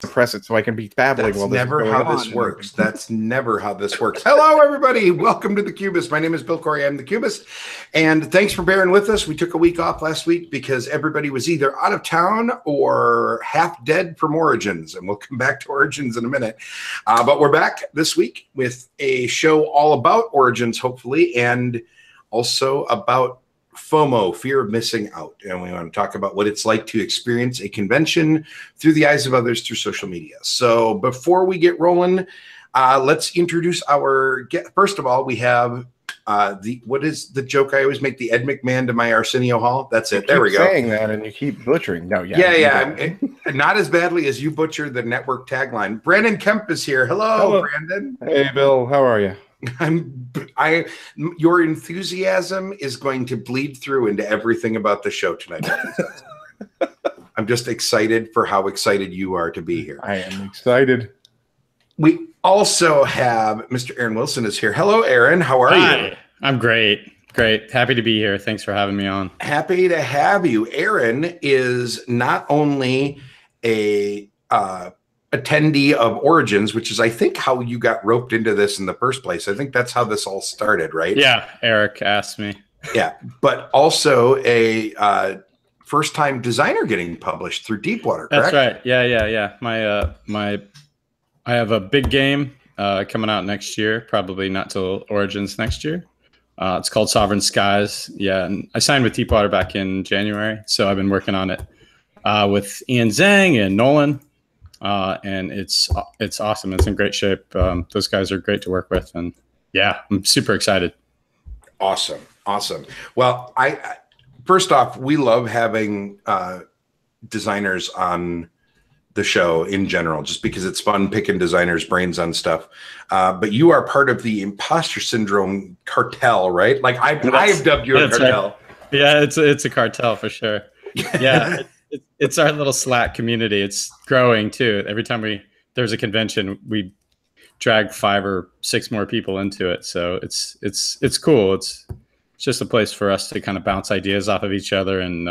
press it so I can be babbling That's while this is never going how on. this works. That's never how this works. Hello, everybody. Welcome to the Cubist. My name is Bill Corey. I'm the Cubist. And thanks for bearing with us. We took a week off last week because everybody was either out of town or half dead from Origins. And we'll come back to Origins in a minute. But we're back this week with a show all about Origins, hopefully, and also about FOMO, fear of missing out. And we want to talk about what it's like to experience a convention through the eyes of others through social media. So before we get rolling, let's introduce our guest. First of all, we have what is the joke I always make? The Ed McMahon to my Arsenio Hall. That's it. There we go. Saying that and you keep butchering. No, Not as badly as you butchered the network tagline. Brandon Kemp is here. Hello. Brandon. Hey, Bill. How are you? Your enthusiasm is going to bleed through into everything about the show tonight. I'm just excited for how excited you are to be here. I am excited. We also have Mr. Aaron Wilson is here. Hello, Aaron. How are you? I'm great. Great. Happy to be here. Thanks for having me on. Happy to have you. Aaron is not only a attendee of Origins, which is, I think, how you got roped into this in the first place. I think that's how this all started, right? Yeah, Eric asked me. Yeah, but also a first-time designer getting published through Deepwater, correct? That's right. Yeah. I have a big game coming out next year, probably not till Origins next year. It's called Sovereign Skies. Yeah, and I signed with Deepwater back in January, so I've been working on it with Ian Zhang and Nolan. And it's awesome. It's in great shape. Those guys are great to work with, and yeah, I'm super excited. Awesome. Well, first off, we love having designers on the show in general, just because it's fun picking designers' brains on stuff. But you are part of the imposter syndrome cartel, right? Like I've dubbed you a cartel. Right. Yeah, it's a cartel for sure. Yeah. It's our little Slack community. It's growing too. Every time there's a convention, we drag 5 or 6 more people into it. So it's cool. It's just a place for us to kind of bounce ideas off of each other and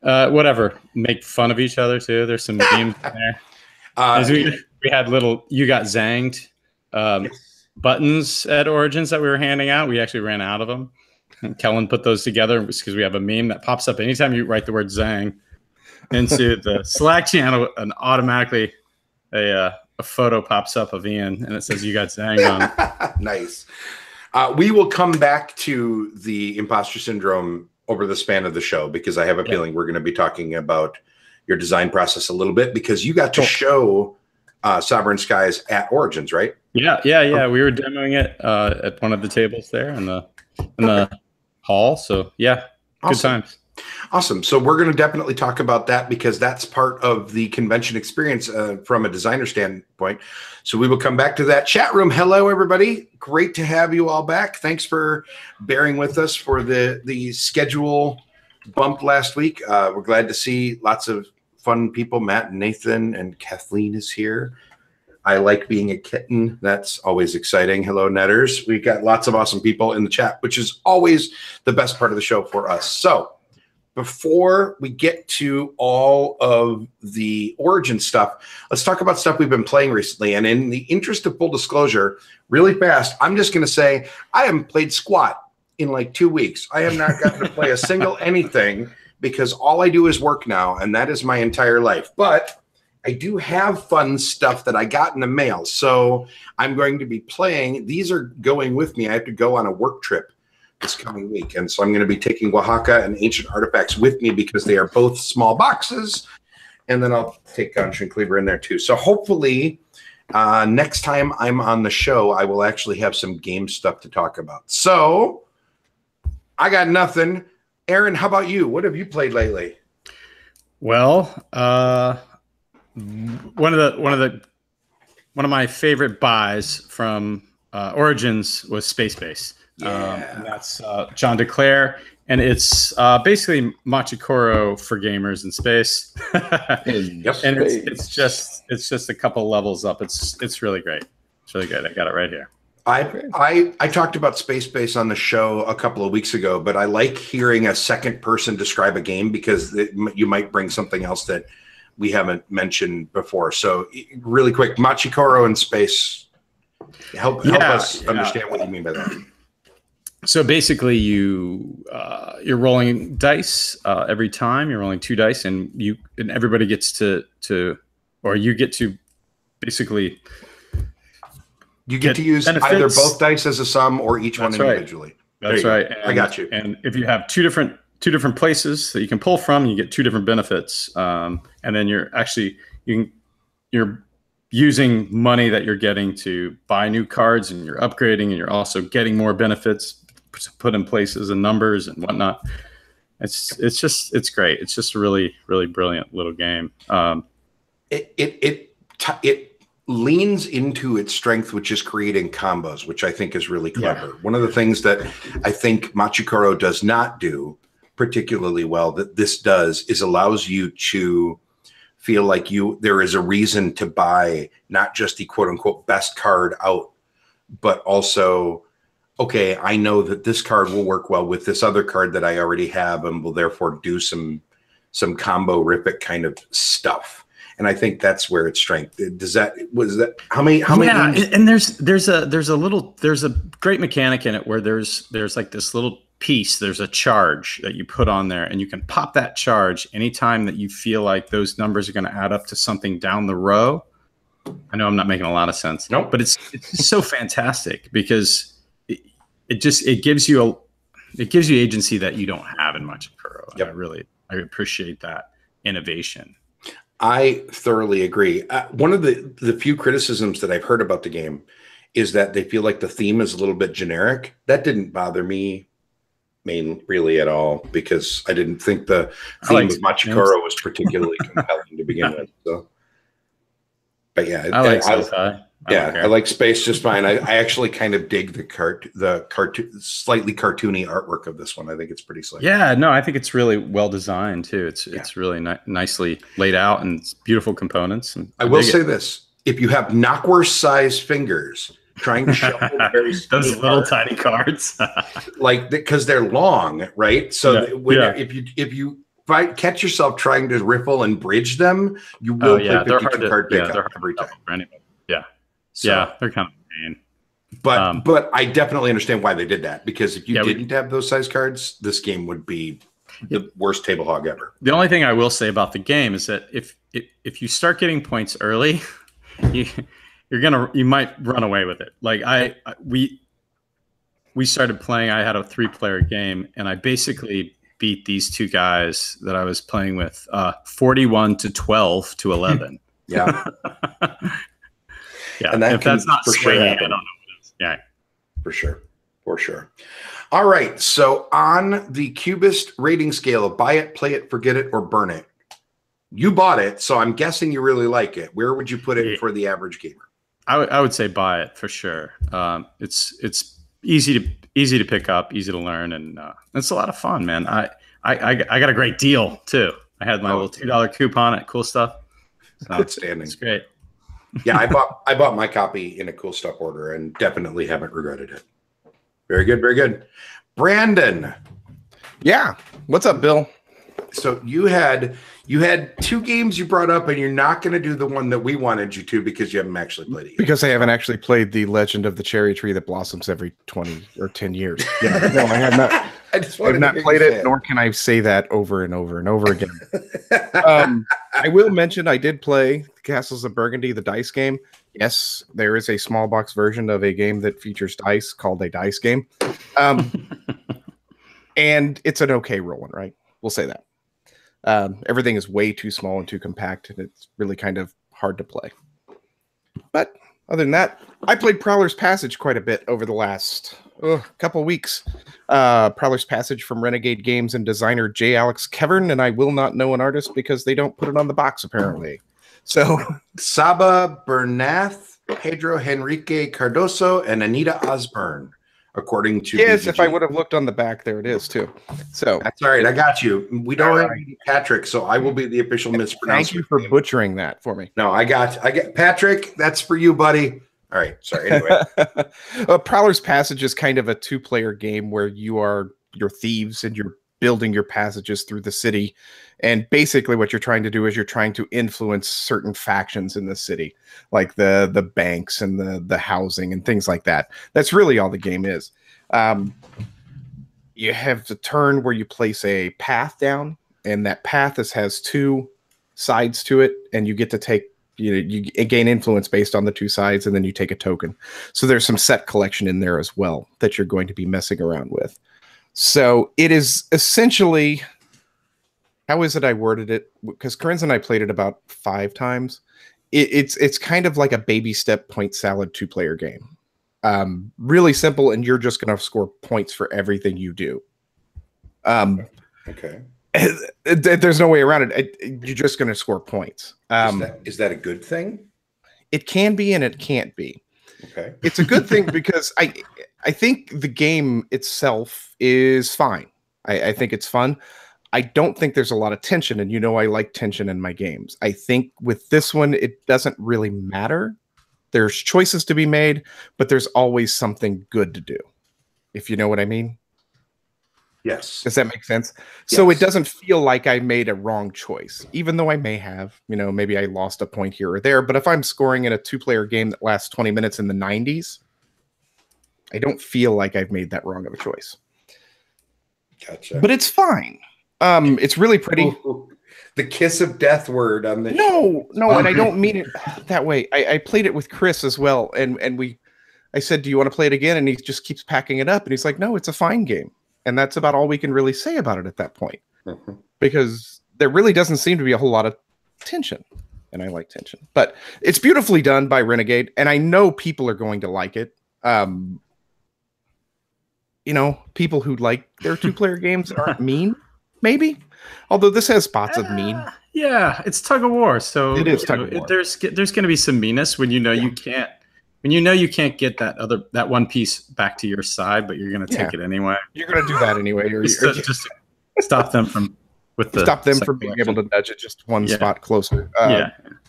whatever, make fun of each other too. There's some memes in there. We had little "You Got Zanged" buttons at Origins that we were handing out. We actually ran out of them. And Kellen put those together because we have a meme that pops up anytime you write the word Zang into the Slack channel, and automatically a photo pops up of Ian and it says "You Got Zang" on. Nice. We will come back to the imposter syndrome over the span of the show, because I have a feeling we're going to be talking about your design process a little bit, because you got to show Sovereign Skies at Origins, right? Yeah. We were demoing it at one of the tables there in the hall. So yeah, good times. Awesome. So we're going to definitely talk about that, because that's part of the convention experience from a designer standpoint. So we will come back to that. Chat room. Hello, everybody. Great to have you all back. Thanks for bearing with us for the schedule bump last week. We're glad to see lots of fun people. Matt and Nathan and Kathleen is here. I like being a kitten. That's always exciting. Hello, Netters. We've got lots of awesome people in the chat, which is always the best part of the show for us. So before we get to all of the Origin stuff, let's talk about stuff we've been playing recently. And in the interest of full disclosure, really fast, I'm just going to say I haven't played squat in like 2 weeks. I have not gotten to play a single anything, because all I do is work now, and that is my entire life. But I do have fun stuff that I got in the mail. So I'm going to be playing. These are going with me. I have to go on a work trip this coming week. And so I'm going to be taking Oaxaca and Ancient Artifacts with me, because they are both small boxes. And then I'll take Gauntlet Cleaver in there too. So hopefully next time I'm on the show, I will actually have some game stuff to talk about. So I got nothing. Aaron, how about you? What have you played lately? Well, one of my favorite buys from Origins was Space Base. And that's John DeClaire, and it's basically Machikoro for gamers in space. And it's just a couple levels up. It's really great. It's really good. I got it right here. I talked about Space Base on the show a couple of weeks ago, but I like hearing a second person describe a game, because you might bring something else that we haven't mentioned before. So really quick, Machikoro in space. Help us understand what you mean by that. So basically, you're rolling dice every time. You're rolling 2 dice, and everybody gets to basically. You get to use benefits. Either both dice as a sum or each one individually. That's right. I got you. And if you have two different places that you can pull from, you get 2 different benefits. And then you're using money that you're getting to buy new cards, and you're upgrading, and you're also getting more benefits put in places and numbers and whatnot. It's great. It's just a really, really brilliant little game. It leans into its strength, which is creating combos, which I think is really clever. Yeah. One of the things that I think Machikoro does not do particularly well that this does is allows you to feel like there is a reason to buy not just the quote unquote best card out, but also, okay, I know that this card will work well with this other card that I already have and will therefore do some combo ripic kind of stuff. And I think that's where its strength. How many? Yeah, and there's a great mechanic in it where there's like this little piece. There's a charge that you put on there, and you can pop that charge anytime that you feel like those numbers are going to add up to something down the row. I know I'm not making a lot of sense, nope. But it's so fantastic because it gives you agency that you don't have in Machikoro. Yep. I appreciate that innovation. I thoroughly agree. One of the few criticisms that I've heard about the game is that they feel like the theme is a little bit generic. That didn't bother me really at all, because I didn't think the theme of Machikoro was particularly compelling to begin with. So, but yeah, I like sci-fi. I like space just fine. I actually kind of dig the slightly cartoony artwork of this one. I think it's pretty slick. Yeah, no, I think it's really well designed too. It's really nicely laid out, and it's beautiful components. And I will say this: if you have knockwurst sized fingers trying to shuffle those little tiny cards, like because they're long, right? So if you catch yourself trying to riffle and bridge them, you will play 52 card pickup every time. So, yeah, they're kind of a pain. But I definitely understand why they did that, because if you didn't have those size cards, this game would be the worst table hog ever. The only thing I will say about the game is that if you start getting points early, you might run away with it. Like we started playing. I had a 3-player game, and I basically beat these 2 guys that I was playing with 41 to 12 to 11. Yeah. Yeah, and if that's not swinging, I don't know what it is. Yeah, for sure. All right, so on the Cubist rating scale of buy it, play it, forget it, or burn it, you bought it, so I'm guessing you really like it. Where would you put it for the average gamer? I would say buy it for sure. It's easy to pick up, easy to learn, and it's a lot of fun, man. I got a great deal too. I had my little $2 coupon at Cool Stuff. So outstanding. It's great. Yeah, I bought my copy in a Cool Stuff order and definitely haven't regretted it. Very good, very good. Brandon. Yeah. What's up, Bill? So you had 2 games you brought up, and you're not going to do the one that we wanted you to because you haven't actually played it yet. Because I haven't actually played The Legend of the Cherry Tree that blossoms every 20 or 10 years. Yeah, no, I have not. I have not played it, nor can I say that over and over and over again. I will mention I did play Castles of Burgundy, the dice game. Yes, there is a small box version of a game that features dice called a dice game. And it's an okay rolling, right? We'll say that. Everything is way too small and too compact, and it's really kind of hard to play. But other than that, I played Prowler's Passage quite a bit over the last couple weeks. Prowler's Passage from Renegade Games and designer J. Alex Kevern, and I will not know an artist because they don't put it on the box, apparently. So Saba Bernath, Pedro Henrique Cardoso, and Anita Osborne, according to BGG. If I would have looked on the back, there it is too. So that's all right. I got you. We don't have Patrick, so I will be the official mispronouncer. Thank you for butchering that for me. No, I got Patrick. That's for you, buddy. All right. Sorry. Anyway, Prowler's Passage is kind of a 2-player game where you are your thieves and you're building your passages through the city. And basically what you're trying to do is you're trying to influence certain factions in the city, like the banks and the housing and things like that. That's really all the game is. You have the turn where you place a path down, and that path has 2 sides to it, and you get to take, you gain influence based on the 2 sides, and then you take a token. So there's some set collection in there as well that you're going to be messing around with. So it is essentially, how is it I worded it? Because Corinne and I played it about 5 times. It's kind of like a baby step point salad 2-player game. Really simple, and you're just going to score points for everything you do. Okay. There's no way around it. You're just going to score points. Is that a good thing? It can be and it can't be. Okay. It's a good thing because I think the game itself is fine. I think it's fun. I don't think there's a lot of tension, and I like tension in my games. I think with this one, it doesn't really matter. There's choices to be made, but there's always something good to do, if you know what I mean. Yes. Does that make sense? Yes. So it doesn't feel like I made a wrong choice, even though I may have, maybe I lost a point here or there. But if I'm scoring in a 2-player game that lasts 20 minutes in the 90s, I don't feel like I've made that wrong of a choice. Gotcha. But it's fine. It's really pretty. Ooh, the kiss of death word on the No, and I don't mean it that way. I played it with Chris as well, and I said, "Do you want to play it again?" And he just keeps packing it up, and he's like, "No, it's a fine game." And that's about all we can really say about it at that point, because there really doesn't seem to be a whole lot of tension, and I like tension. But it's beautifully done by Renegade, and I know people are going to like it. People who like their 2-player games aren't mean, maybe. Although this has spots of mean. Yeah, it's tug of war. So it is tug of war. There's going to be some meanness when you can't. When you can't get that one piece back to your side, but you're going to take it anyway. You're going to do that anyway, or just to stop them from being able to nudge it just one spot closer.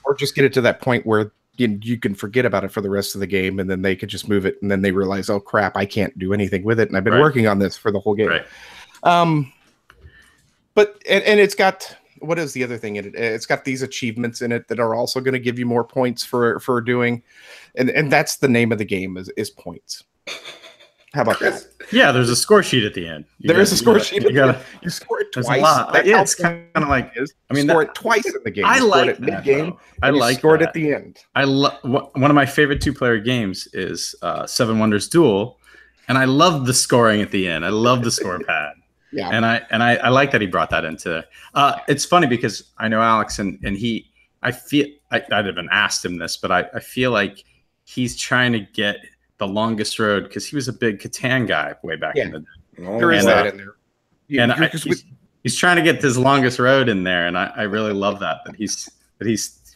Or just get it to that point where you can forget about it for the rest of the game, and then they could just move it, and then they realize, oh crap, I can't do anything with it, and I've been working on this for the whole game. Right. But it's got, what is the other thing in it? It's got these achievements in it that are also going to give you more points for doing, and that's the name of the game is points. How about that? Yeah, there's a score sheet at the end. There is a score sheet. You score it twice. A lot. It's kind of like, score it twice in the game. I like it mid-game. I like score it at the end. One of my favorite 2-player games is Seven Wonders Duel, and I love the scoring at the end. I love the score pad. Yeah, and I like that he brought that into. It's funny because I know Alex and he. I feel I'd haven't asked him this, but I feel like he's trying to get the longest road because he was a big Catan guy way back in the day. There is that in there. He's trying to get this longest road in there, and I really love that he's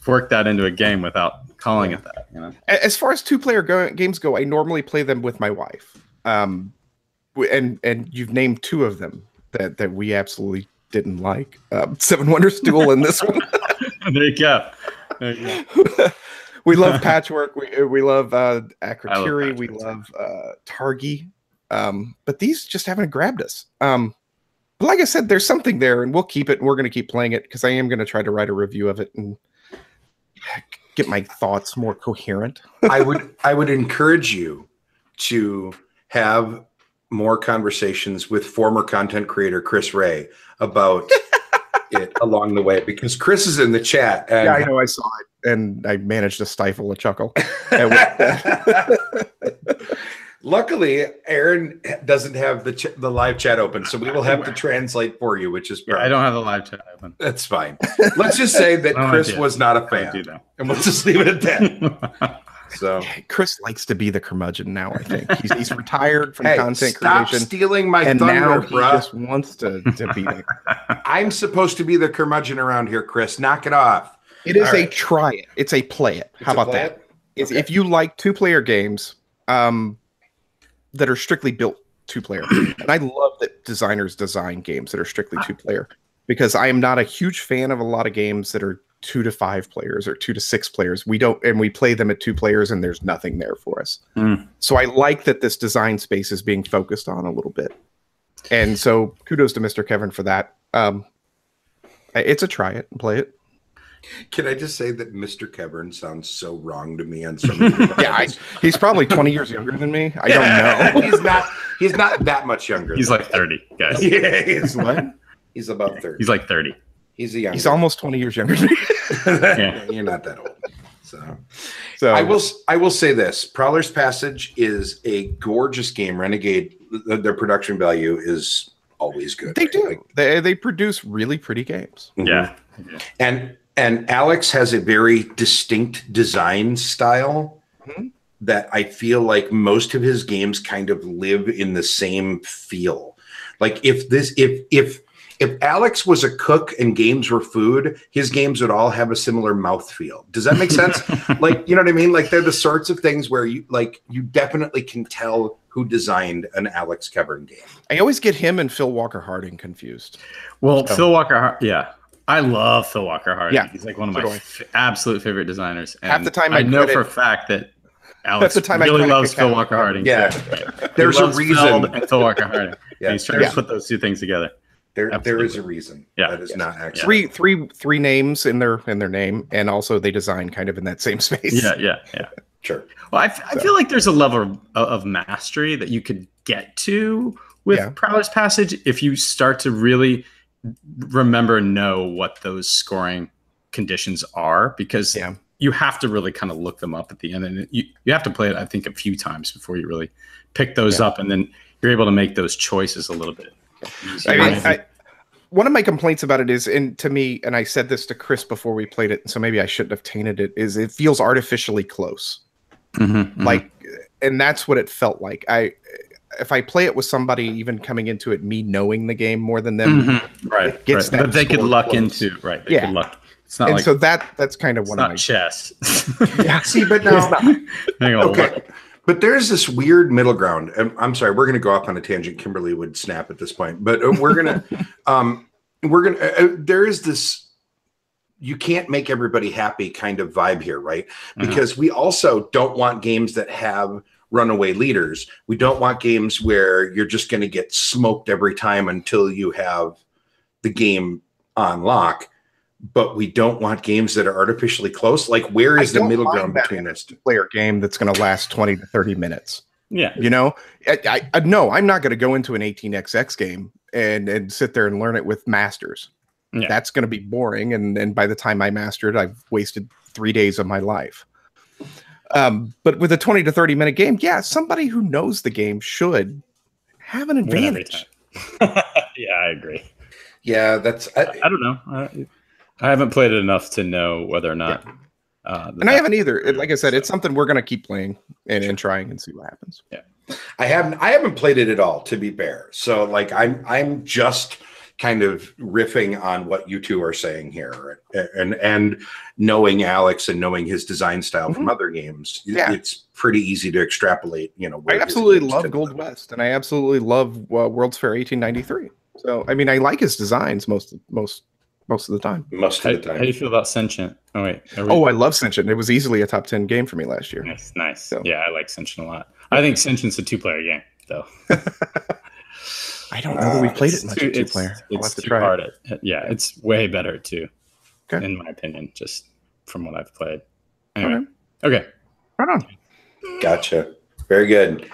worked that into a game without calling it that. As far as 2-player games go, I normally play them with my wife. And you've named 2 of them that we absolutely didn't like. Seven Wonders Duel and this one. There you go. We love Patchwork. We love Akrakiri. We love Targi. But these just haven't grabbed us. But like I said, there's something there, and we'll keep it, and we're going to keep playing it because I am going to try to write a review of it and get my thoughts more coherent. I would encourage you to have more conversations with former content creator Chris Ray about it along the way, because Chris is in the chat. And yeah, I know, I saw it, and I managed to stifle a chuckle. Luckily, Aaron doesn't have the live chat open, so we will have to translate for you, which is I don't have the live chat open. That's fine. Let's just say that Chris was not a fan, and we'll just leave it at that. So Chris likes to be the curmudgeon now. I think he's retired from content stop creation. Stealing my thunder, now bro. He just wants to be there. I'm supposed to be the curmudgeon around here, Chris. Knock it off. It is a try it. It's a play it. How about that? Okay. If you like 2-player games that are strictly built 2-player, and I love that designers design games that are strictly 2-player, because I am not a huge fan of a lot of games that are 2 to 5 players or 2 to 6 players. We play them at 2 players and there's nothing there for us. So I like that this design space is being focused on a little bit. And so kudos to Mr. Kevin for that. It's a try it and play it. Can I just say that Mr. Kevin sounds so wrong to me on so many different levels. He's probably 20 years younger than me. I don't know. He's not that much younger. He's like 30, guys. Yeah, he's what? He's about 30. He's like 30. He's almost 20 years younger than me. Yeah. You're not that old. So I will say this: Prowler's Passage is a gorgeous game. Renegade, their production value is always good. They do. They produce really pretty games. Yeah. And Alex has a very distinct design style that I feel like most of his games kind of live in the same feel. Like if Alex was a cook and games were food, his games would all have a similar mouthfeel. Does that make sense? Like, you know what I mean? Like they're the sorts of things where you definitely can tell who designed an Alex Kevin game. I always get him and Phil Walker Harding confused. Well, Phil Walker, yeah. I love Phil Walker Harding. Yeah, he's like one of my absolute favorite designers. And half the time I know for a fact that Alex really loves Phil Walker Harding. Yeah, there's a reason. And Phil Walker Harding. Yeah, he's trying to put those two things together. There is a reason. Yeah, that is not actually three names in their name, and also they design kind of in that same space. Yeah. Sure. Well, I feel like there's a level of mastery that you could get to with Prowler's Passage if you start to really remember and know what those scoring conditions are, because you have to really kind of look them up at the end, and you have to play it, I think, a few times before you really pick those up, and then you're able to make those choices a little bit easier. I mean, one of my complaints about it is, and to me, and I said this to Chris before we played it, so maybe I shouldn't have tainted it, is it feels artificially close. Like, and that's what it felt like. If I play it with somebody, even coming into it, me knowing the game more than them, right? But they could luck close. Into right. They could luck. It's not, and like, so that's kind of one of my chess. Yeah, see, but no, okay. But there's this weird middle ground. I'm sorry, we're going to go off on a tangent. Kimberly would snap at this point, but we're gonna there is this you can't make everybody happy kind of vibe here, right? Because we also don't want games that have runaway leaders. We don't want games where you're just going to get smoked every time until you have the game on lock. But we don't want games that are artificially close. Like, where is the middle ground between this? Player game that's going to last 20 to 30 minutes. Yeah. You know, I no, I'm not going to go into an 18xx game and sit there and learn it with masters. Yeah. That's going to be boring. And by the time I master it, I've wasted 3 days of my life. But with a 20 to 30 minute game, somebody who knows the game should have an advantage. Yeah, I agree. Yeah, that's... I don't know. I haven't played it enough to know whether or not. And I haven't either. Like I said, it's something we're going to keep playing and trying and see what happens. Yeah, I haven't played it at all, to be fair. So like I'm just kind of riffing on what you two are saying here, and knowing Alex and knowing his design style from other games, it's pretty easy to extrapolate. You know, I absolutely love Gold West, and I absolutely love World's Fair 1893. So I mean, I like his designs most of the time. Most of the time. How do you feel about Sentient? Oh, wait. I love Sentient. It was easily a top 10 game for me last year. Nice. So. Yeah, I like Sentient a lot. I think Sentient's a two-player game, though. I don't know that we played it much at two-player. I'll have to try it. It's way better, too, in my opinion, just from what I've played. Anyway. Okay. Right on. Gotcha. Very good.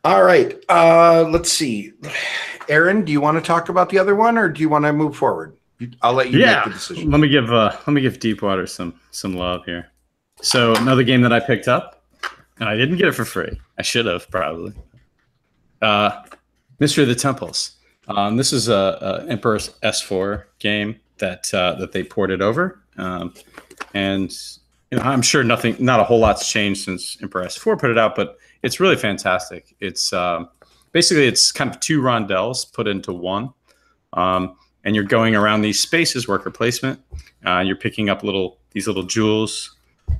All right. Let's see. Aaron, do you want to talk about the other one, or do you want to move forward? I'll let you make the decision. Let me give Deepwater some love here. So another game that I picked up, and I didn't get it for free. I should have probably. Mystery of the Temples. This is a Emperor S4 game that they ported over, and I'm sure not a whole lot's changed since Emperor S4 put it out, but it's really fantastic. It's basically it's kind of two rondels put into one. And you're going around these spaces, worker placement. You're picking up these little jewels,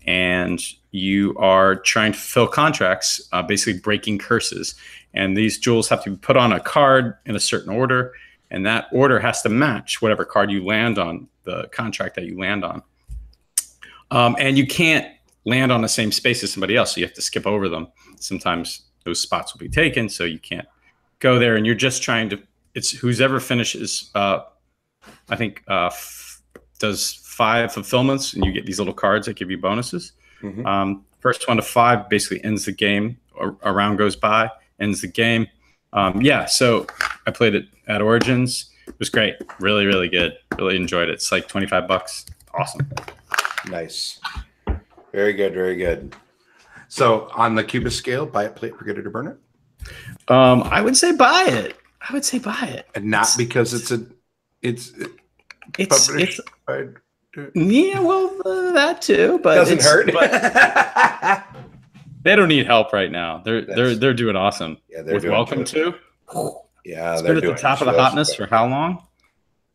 and you are trying to fulfill contracts, basically breaking curses. And these jewels have to be put on a card in a certain order, and that order has to match whatever card you land on, the contract that you land on. And you can't land on the same space as somebody else, so you have to skip over them. Sometimes those spots will be taken, so you can't go there and you're just trying to. It's who's ever finishes. I think does 5 fulfillments, and you get these little cards that give you bonuses. First 1 to 5 basically ends the game. A round goes by, ends the game. So I played it at Origins. It was great. Really, really good. Really enjoyed it. It's like $25. Awesome. Nice. Very good. Very good. So on the Cubist scale, buy it, play it, forget it, or burn it? I would say buy it. And not because it's yeah, well, that too, but doesn't hurt. But they don't need help right now. They're doing awesome. Yeah, they're with doing Welcome to. Yeah, it's been at the top of the hotness for how long?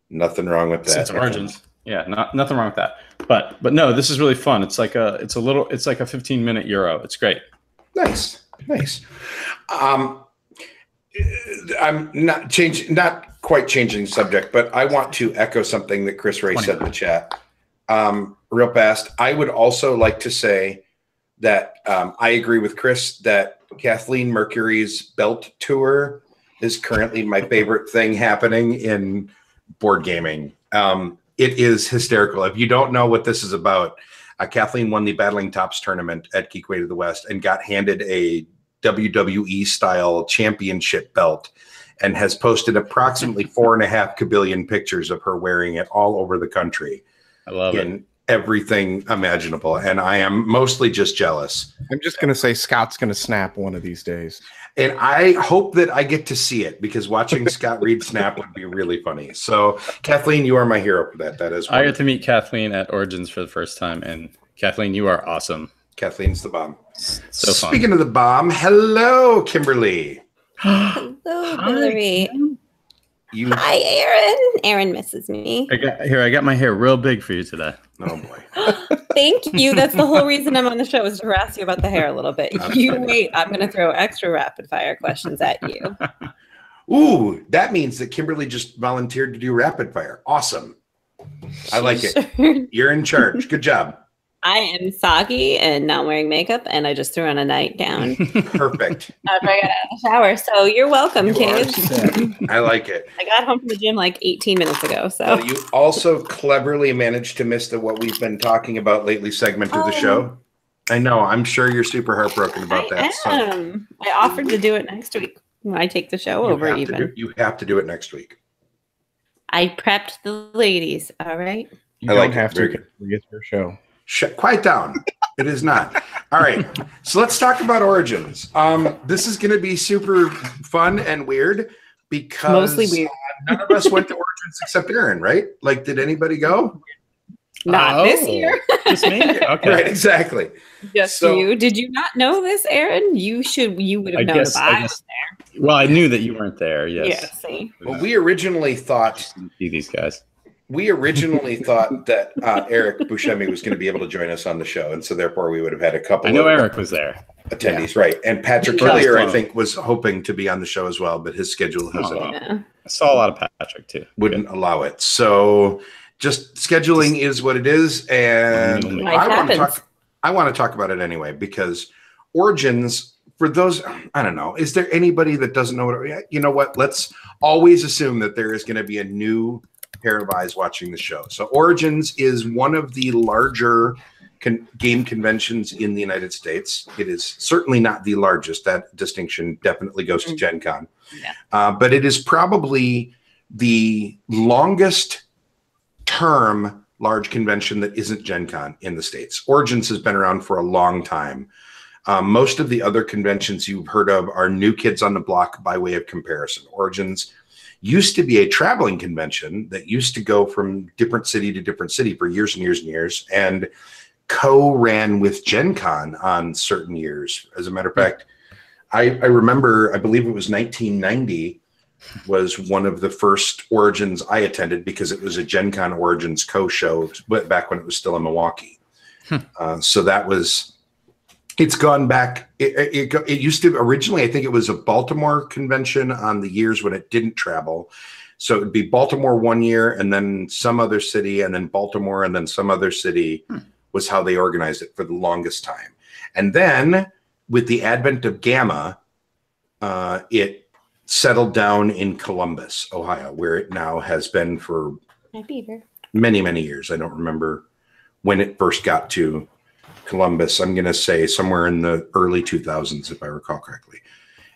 Nothing wrong with that. Since Origins. Yeah, nothing wrong with that. But no, this is really fun. It's like a 15-minute Euro. It's great. Nice. I'm not quite changing subject, but I want to echo something that Chris Ray said in the chat. Real fast. I would also like to say that I agree with Chris that Kathleen Mercury's belt tour is currently my favorite thing happening in board gaming. It is hysterical. If you don't know what this is about, Kathleen won the Battling Tops tournament at Geekway to the West and got handed a WWE style championship belt and has posted approximately 4.5 kabillion pictures of her wearing it all over the country. I love it. Everything imaginable. And I am mostly just jealous. I'm just going to say Scott's going to snap one of these days. And I hope that I get to see it because watching Scott Reed snap would be really funny. So Kathleen, you are my hero for that. That is wonderful. I got to meet Kathleen at Origins for the first time. And Kathleen, you are awesome. Kathleen's the bomb. So fun. Speaking of the bomb, hello, Kimberly. Hello, Hillary. Hi, Aaron. Aaron misses me. I got my hair real big for you today. Oh boy. Thank you. That's the whole reason I'm on the show, is to harass you about the hair a little bit. You wait. I'm going to throw extra rapid fire questions at you. Ooh, that means that Kimberly just volunteered to do rapid fire. Awesome. I like it. You're in charge. Good job. I am soggy and not wearing makeup, and I just threw on a nightgown. Perfect. After I got out of the shower. So you're welcome, kids. I like it. I got home from the gym like 18 minutes ago. So well, you also cleverly managed to miss the what we've been talking about lately segment of the show. I know. I'm sure you're super heartbroken about that. So. I offered to do it next week when I take the show over even. You have to do it next week. I prepped the ladies. All right. You don't have to. It's your show. Quiet down. It is not. All right. So let's talk about Origins. This is going to be super fun and weird because mostly weird. None of us went to Origins except Aaron, right? Like, did anybody go? Not this year. Just me? Okay. Right, exactly. Just you. Did you not know this, Aaron? You would have known if I was there. Well, I knew that you weren't there, yes. Yeah, see. Well, we originally thought see these guys. We originally thought that Eric Buscemi was going to be able to join us on the show, and so therefore we would have had a couple. I know Eric was there. Attendees, yeah. Right? And Patrick Killier, I think, was hoping to be on the show as well, but his schedule hasn't. I saw a lot of Patrick too. Wouldn't allow it. So just scheduling is what it is, and I want to talk about it anyway because Origins. For those, I don't know. Is there anybody that doesn't know what? You know what? Let's always assume that there is going to be a new pair of eyes watching the show. So Origins is one of the larger game conventions in the United States. It is certainly not the largest. That distinction definitely goes to Gen Con. Yeah. But it is probably the longest term large convention that isn't Gen Con in the States. Origins has been around for a long time. Most of the other conventions you've heard of are new kids on the block by way of comparison. Origins used to be a traveling convention that used to go from different city to different city for years and years and years, and co-ran with Gen Con on certain years. As a matter of fact, I remember, I believe it was 1990 was one of the first Origins I attended because it was a Gen Con Origins co-show back when it was still in Milwaukee. So that was... It's gone back. It used to originally, I think it was a Baltimore convention on the years when it didn't travel. So it would be Baltimore one year and then some other city and then Baltimore and then some other city was how they organized it for the longest time. And then with the advent of Gamma, it settled down in Columbus, Ohio, where it now has been for many, many years. I don't remember when it first got to Columbus. I'm going to say somewhere in the early 2000s, if I recall correctly.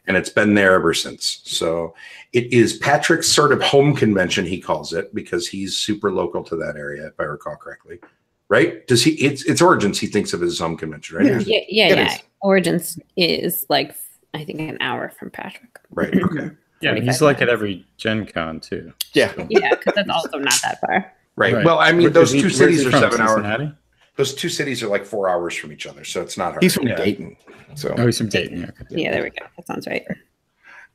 And it's been there ever since. So it is Patrick's sort of home convention, he calls it, because he's super local to that area, if I recall correctly. Right? Does he? It's Origins. He thinks of it as his home convention, right? Yeah. Origins is like, I think, an hour from Patrick. Right. Okay. Yeah, he's like at every Gen Con too. Yeah. Yeah, because that's also not that far. Right. Well, I mean, those two cities are 7 hours. Those two cities are like 4 hours from each other, so it's not hard. He's from Dayton. So he's from Dayton. Okay. Yeah, there we go. That sounds right.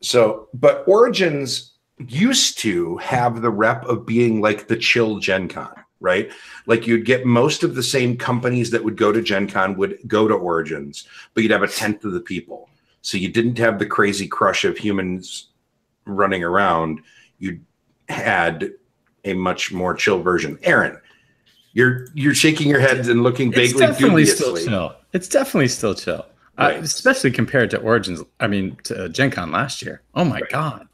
So, but Origins used to have the rep of being like the chill Gen Con, right? Like you'd get most of the same companies that would go to Gen Con would go to Origins, but you'd have a tenth of the people. So you didn't have the crazy crush of humans running around. You had a much more chill version. Aaron, you're shaking your head and looking vaguely dubiously. Still chill. It's definitely still chill, right. Especially compared to Origins. I mean, to Gen Con last year. Oh my God,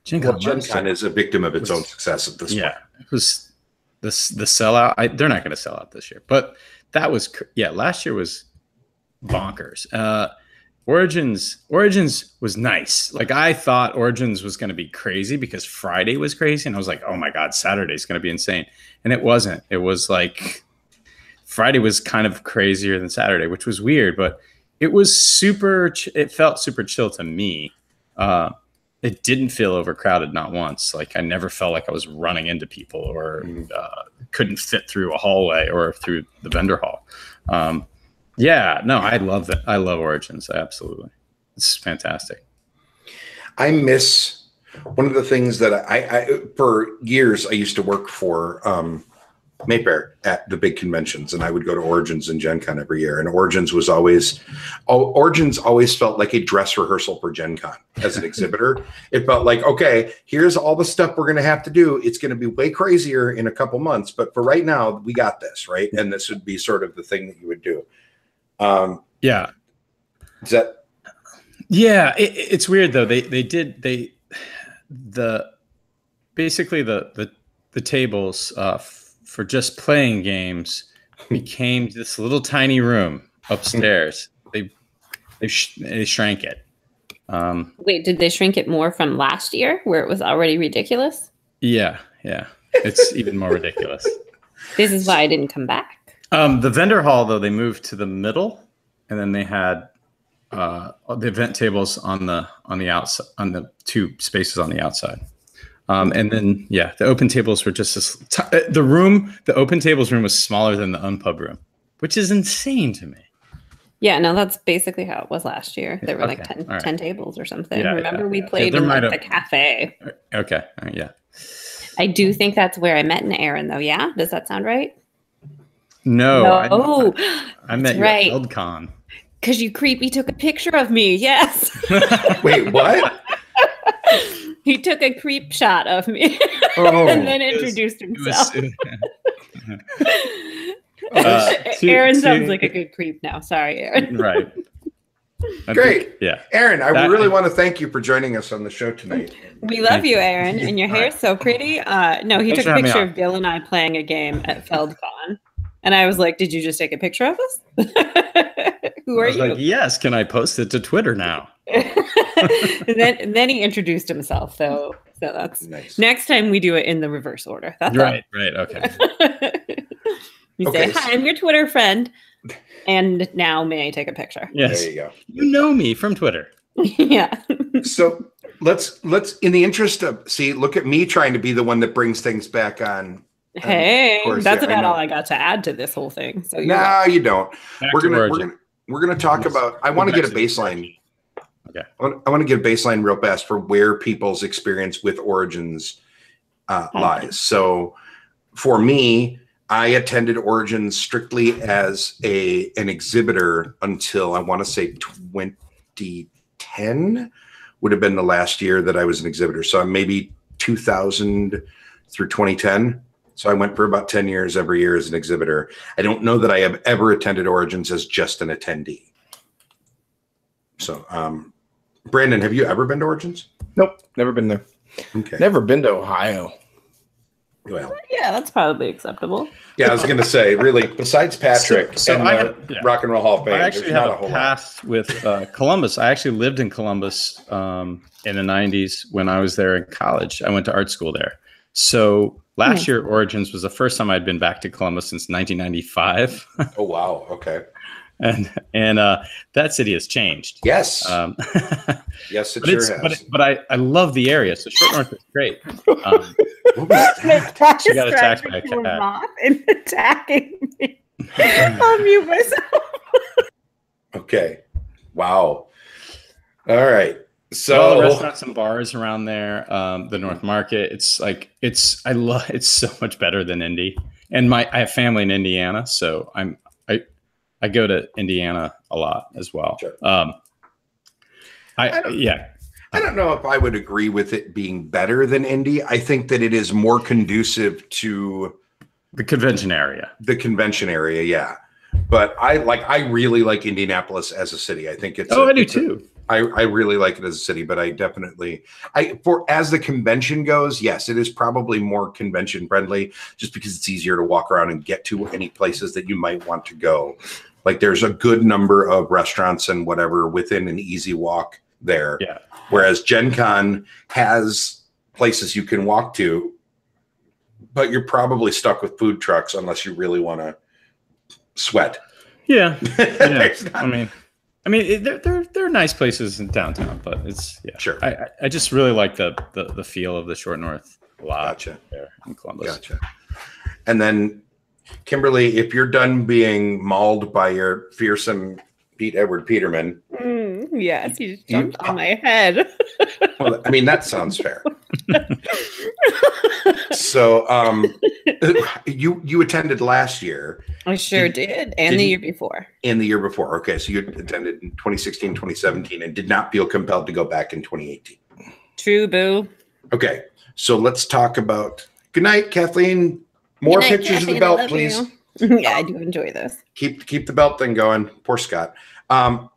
Gen Con is a victim of its own success at this point. Yeah, it was the sellout. They're not going to sell out this year, but that was last year was bonkers. Origins was nice. Like I thought Origins was going to be crazy because Friday was crazy, and I was like, oh my God, Saturday's going to be insane, and it wasn't. It was like Friday was kind of crazier than Saturday, which was weird, but it was super. It felt super chill to me. It didn't feel overcrowded, not once. Like I never felt like I was running into people or couldn't fit through a hallway or through the vendor hall. I love that. I love Origins. Absolutely. It's fantastic. I miss one of the things that I for years, I used to work for Mayfair at the big conventions, and I would go to Origins and Gen Con every year. And Origins always felt like a dress rehearsal for Gen Con as an exhibitor. It felt like, okay, here's all the stuff we're going to have to do. It's going to be way crazier in a couple months, but for right now, we got this, right? And this would be sort of the thing that you would do. Is that? Yeah, it's weird though. Basically the tables for just playing games became this little tiny room upstairs. They shrank it. Wait, did they shrink it more from last year where it was already ridiculous? Yeah. It's even more ridiculous. This is why I didn't come back. The vendor hall though, they moved to the middle, and then they had the event tables on the outside, on the two spaces on the outside. And then, the open tables were just the open tables room was smaller than the unpub room, which is insane to me. Yeah, no, that's basically how it was last year. There were like 10 tables or something. Yeah, remember we played in like the cafe. Okay. Yeah. I do think that's where I met Aaron though. Yeah. Does that sound right? No. I met you right. at FieldCon. Because you creepy took a picture of me. Yes. Wait, what? He took a creep shot of me and then introduced himself. Aaron sounds like a good creep now. Sorry, Aaron. Right. Great. Yeah. Aaron, I really want to thank you for joining us on the show tonight. We love you, Aaron. And your hair's so pretty. No, he took a picture of Bill and I playing a game at FieldCon. And I was like, did you just take a picture of us? Who are you? Like, yes. Can I post it to Twitter now? and then he introduced himself. So that's nice. Next time we do it in the reverse order. That's right. Right. Okay. You say, hi, I'm your Twitter friend. And now may I take a picture? Yes. There you go. You know me from Twitter. Yeah. So let's in the interest of look at me trying to be the one that brings things back on. Hey, that's about all I got to add to this whole thing. So no, you don't. We're gonna talk about. I want to get a baseline. Okay. I want to get a baseline real fast for where people's experience with Origins lies. So for me, I attended Origins strictly as an exhibitor until I want to say 2010 would have been the last year that I was an exhibitor. So maybe 2000 through 2010. So I went for about 10 years every year as an exhibitor. I don't know that I have ever attended Origins as just an attendee. So Brandon, have you ever been to Origins? Nope, never been there. Okay. Never been to Ohio. Well, yeah, that's probably acceptable. Yeah, I was going to say, really, besides Patrick So and I the had, yeah. Rock and Roll Hall of Fame, I actually there's have not a a whole lot. past with Columbus. I actually lived in Columbus in the 90s when I was there in college. I went to art school there. So last year, Origins was the first time I'd been back to Columbus since 1995. Oh, wow. Okay. and that city has changed. Yes. Yes, it sure has. But I love the area. So Short North is great. What was that? She got attacked by a cat. Moth and attacking me. I'll mute myself. Okay. Wow. All right. So all the restaurants and bars around there, the North Market. It's so much better than Indy. And I have family in Indiana, so I go to Indiana a lot as well. Sure. I don't know if I would agree with it being better than Indy. I think that it is more conducive to the convention area. Yeah. But I really like Indianapolis as a city. I think it's I do too. I really like it as a city, but I definitely as the convention goes, yes, it is probably more convention friendly just because it's easier to walk around and get to any places that you might want to go. Like there's a good number of restaurants and whatever within an easy walk there. Yeah. Whereas Gen Con has places you can walk to, but you're probably stuck with food trucks unless you really want to sweat. Yeah. I mean, they're nice places in downtown, but it's Sure. I just really like the feel of the Short North a lot. Gotcha. There in Columbus. Gotcha. And then Kimberly, if you're done being mauled by your fearsome Pete Edward Peterman. Yes, he just jumped on my head. Well, I mean, that sounds fair. So you attended last year. I sure did. And the year before. And the year before. Okay. So you attended in 2016, 2017, and did not feel compelled to go back in 2018. True, boo. Okay. So let's talk about, good night, Kathleen. More Good night, pictures Kathleen, of the belt, I love please. you. Yeah, I do enjoy this. Keep the belt thing going. Poor Scott.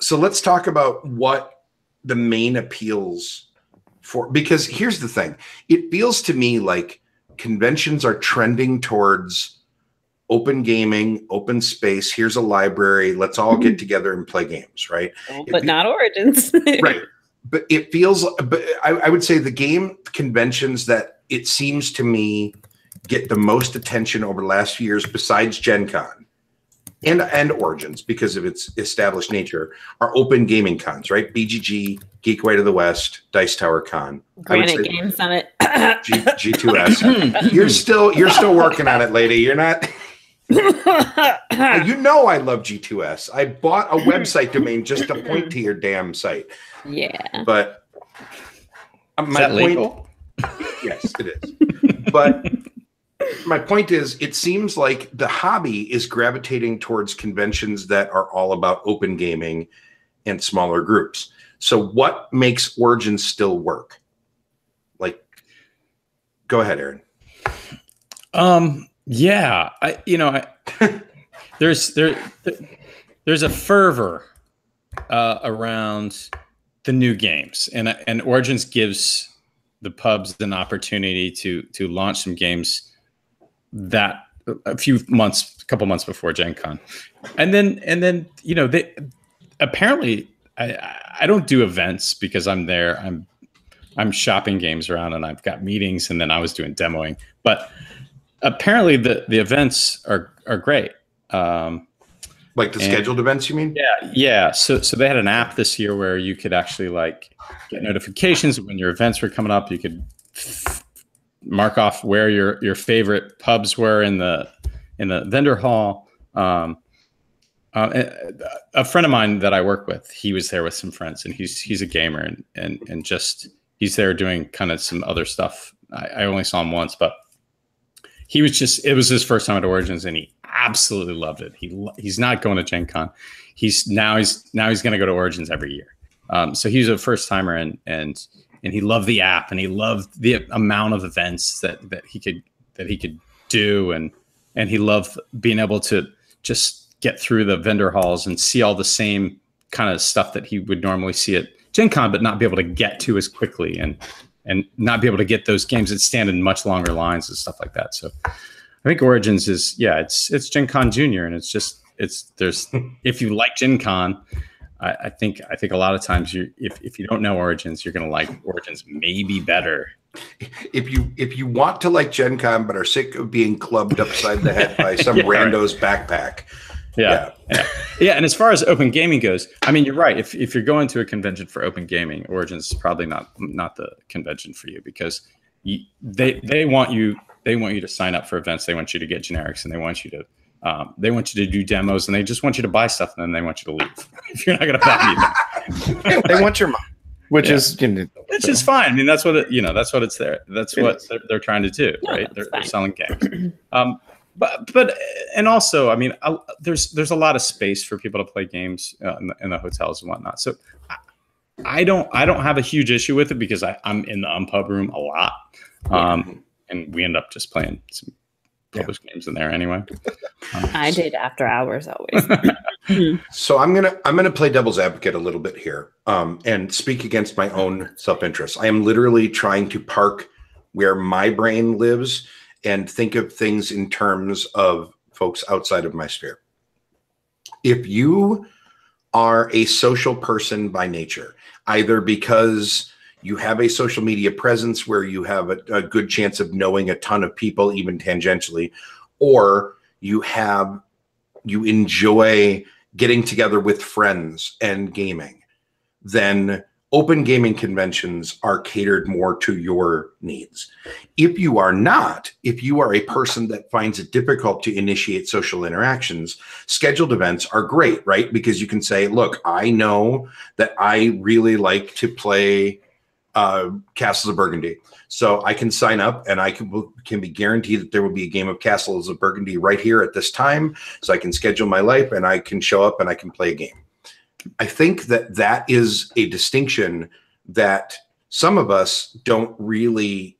So let's talk about what the main appeals for, because here's the thing. It feels to me like conventions are trending towards open gaming, open space. Here's a library. Let's all get together and play games, right? But not Origins. Right. But it feels, but I would say the game conventions that it seems to me get the most attention over the last few years, besides Gen Con and Origins, because of its established nature, are open gaming cons, right? BGG, Geekway to the West, Dice Tower Con, Granite Game Summit, G2S. You're still working on it, lady. You're not. You know I love G2S. I bought a website domain just to point to your damn site. Yeah. But my point, legal? Yes, it is. But my point is, it seems like the hobby is gravitating towards conventions that are all about open gaming and smaller groups. So what makes Origins still work? Like, go ahead, Aaron. Yeah, there's a fervor around the new games, and Origins gives the pubs an opportunity to launch some games that a couple months before Gen Con, and then they apparently I don't do events because I'm there. I'm shopping games around and I've got meetings, and then I was doing demoing, but apparently the events are great. Like the scheduled events, you mean? Yeah. So they had an app this year where you could actually get notifications when your events were coming up. You could mark off where your favorite pubs were in the vendor hall. A friend of mine that I work with, he was there with some friends, and he's a gamer and just he's there doing kind of some other stuff. I only saw him once, but it was his first time at Origins, and he absolutely loved it. He's not going to Gen Con. He's going to go to Origins every year. So he's a first timer, and he loved the app, and he loved the amount of events that he could do, and he loved being able to just get through the vendor halls and see all the same kind of stuff that he would normally see at Gen Con, but not be able to get to as quickly and not be able to get those games that stand in much longer lines and stuff like that. So I think Origins is, it's Gen Con Junior, and there's if you like Gen Con, I think a lot of times if you don't know Origins, you're going to like Origins maybe better. If you want to like Gen Con but are sick of being clubbed upside the head by some rando's backpack. Yeah. And as far as open gaming goes, I mean, you're right. If you're going to a convention for open gaming, Origins is probably not the convention for you, because they want you to sign up for events. They want you to get generics, and they want you to do demos, and they just want you to buy stuff, and then they want you to leave if you're not going to buy anything. They want your money, which is fine. I mean, that's what it's there. That's what they're trying to do, right? They're selling games. But and also, I mean, there's a lot of space for people to play games in the hotels and whatnot. So I don't have a huge issue with it, because I'm in the Unpub room a lot, and we end up just playing some published games in there anyway. I did after hours always. So I'm gonna play devil's advocate a little bit here, and speak against my own self-interest. I am literally trying to park where my brain lives and think of things in terms of folks outside of my sphere. If you are a social person by nature, either because you have a social media presence where you have a good chance of knowing a ton of people, even tangentially, or you enjoy getting together with friends and gaming, then open gaming conventions are catered more to your needs. If you are not, if you are a person that finds it difficult to initiate social interactions, scheduled events are great, right? Because you can say, look, I know that I really like to play Castles of Burgundy. So I can sign up, and I can be guaranteed that there will be a game of Castles of Burgundy right here at this time. So I can schedule my life, and I can show up and I can play a game. I think that is a distinction that some of us don't really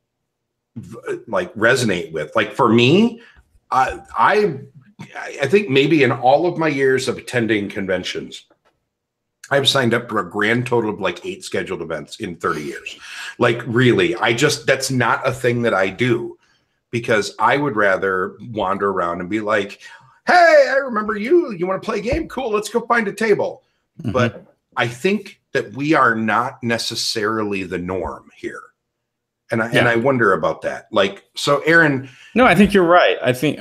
like resonate with. Like for me, I think maybe in all of my years of attending conventions, I've signed up for a grand total of like 8 scheduled events in 30 years. Like really, that's not a thing that I do, because I would rather wander around and be like, hey, I remember you. You want to play a game? Cool. Let's go find a table. Mm-hmm. But I think that we are not necessarily the norm here. And I wonder about that. Like, so Aaron. No, I think you're right. I think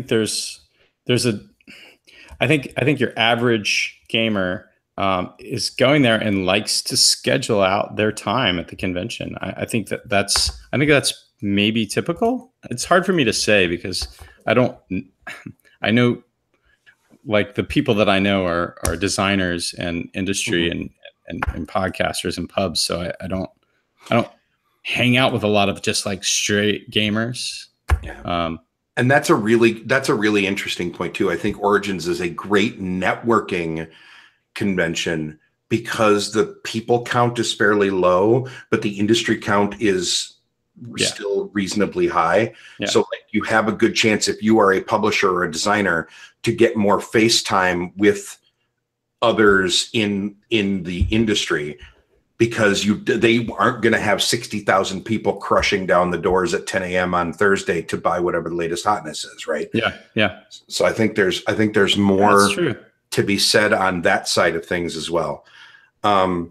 there's I think your average gamer is going there and likes to schedule out their time at the convention. I think that's maybe typical. It's hard for me to say, because I know, like, the people that I know are designers and industry and podcasters and pubs. So I don't hang out with a lot of just like straight gamers. Yeah. And that's a really interesting point too. I think Origins is a great networking convention because the people count is fairly low, but the industry count is still reasonably high. Yeah. So like, you have a good chance, if you are a publisher or a designer, to get more face time with others in the industry, because they aren't going to have 60,000 people crushing down the doors at 10 a.m. on Thursday to buy whatever the latest hotness is, right? Yeah, yeah. So I think there's more to be said on that side of things as well. And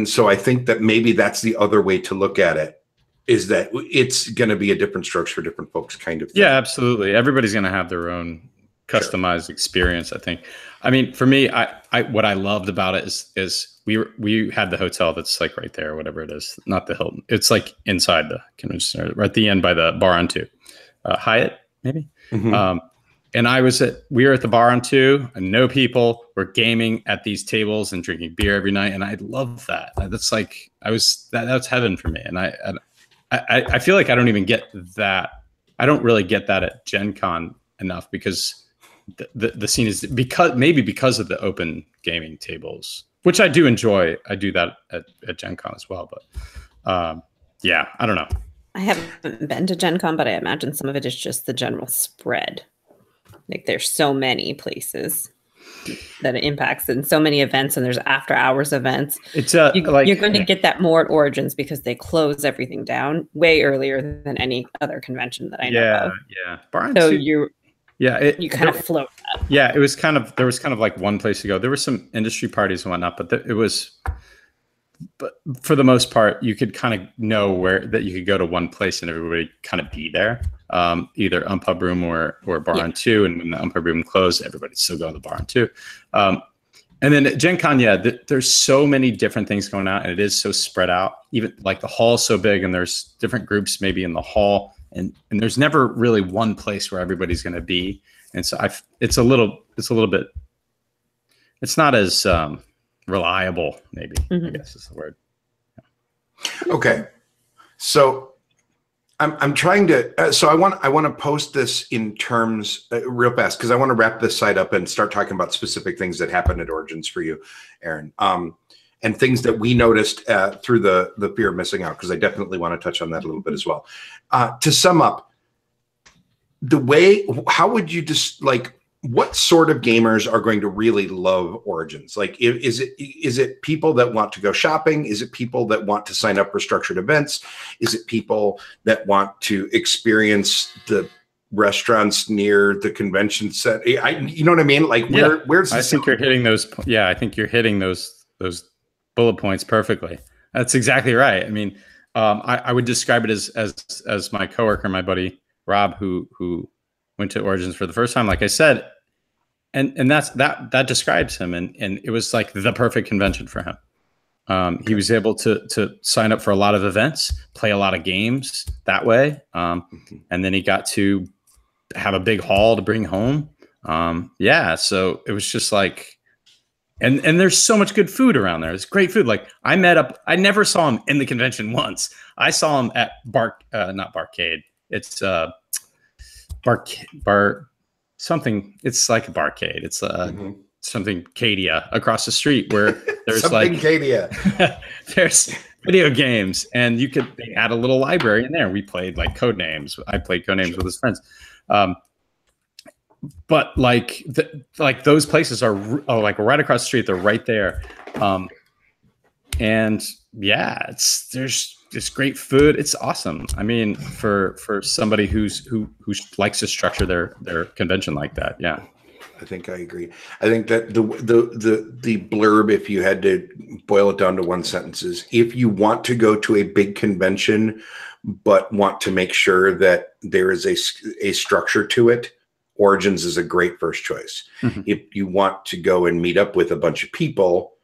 so I think that maybe that's the other way to look at it, is that it's going to be a different strokes for different folks kind of thing. Yeah, absolutely. Everybody's going to have their own customized experience, I think. I mean, for me, I what I loved about it is we had the hotel that's like right there, whatever it is, not the Hilton. It's like inside the convention center, right at the end by the bar on 2, Hyatt maybe. Mm-hmm. And we were at the bar on 2, and no people were gaming at these tables and drinking beer every night, and I love that. That's like that's heaven for me. And I feel like I don't even get that. I don't really get that at Gen Con enough, because the scene is because of the open gaming tables, which I do enjoy. I do that at Gen Con as well. But yeah, I don't know. I haven't been to Gen Con, but I imagine some of it is just the general spread. Like, there's so many places. that it impacts in so many events, and there's after hours events. It's you're going to get that more at Origins because they close everything down way earlier than any other convention that I know of. Yeah. So you kind of float that. Yeah, there was kind of like one place to go. There were some industry parties and whatnot, but but for the most part, you could kind of know that you could go to one place and everybody kind of be there, either Unpub Room or Bar on 2. And when the Unpub Room closed, everybody'd still go to the Bar on 2. And then at Gen Con, there's so many different things going on, and it is so spread out. Even like the hall's so big, and there's different groups maybe in the hall, and there's never really one place where everybody's going to be. And so it's a little bit, it's not as reliable, maybe, I guess is the word. Yeah. Okay. So I'm trying to, so I want to post this in terms real fast, because I want to wrap this site up and start talking about specific things that happened at Origins for you, Aaron, and things that we noticed through the fear of missing out, because I definitely want to touch on that a little bit as well. To sum up, how would you just what sort of gamers are going to really love Origins? Like, is it people that want to go shopping? Is it people that want to sign up for structured events? Is it people that want to experience the restaurants near the convention set? You know what I mean? Like, where's I think you're hitting those. Yeah, I think you're hitting those bullet points perfectly. That's exactly right. I mean, I would describe it as my coworker, my buddy Rob, who went to Origins for the first time, like I said, and that describes him, and it was like the perfect convention for him. He was able to sign up for a lot of events, play a lot of games that way, and then he got to have a big haul to bring home. So it was just like, and there's so much good food around there. It's great food. Like I never saw him in the convention once. I saw him at not Barcade. It's bar something. It's like a barcade. It's something Cadia across the street where there's like Cadia. There's video games, and they add a little library in there. We played like Codenames. I played Codenames with his friends. But like those places are like right across the street. They're right there. And yeah, there's great food. It's awesome. I mean, for somebody who likes to structure their convention like that. Yeah. I think I agree. I think that the blurb, if you had to boil it down to one sentence, is if you want to go to a big convention, but want to make sure that there is a structure to it, Origins is a great first choice. If you want to go and meet up with a bunch of people,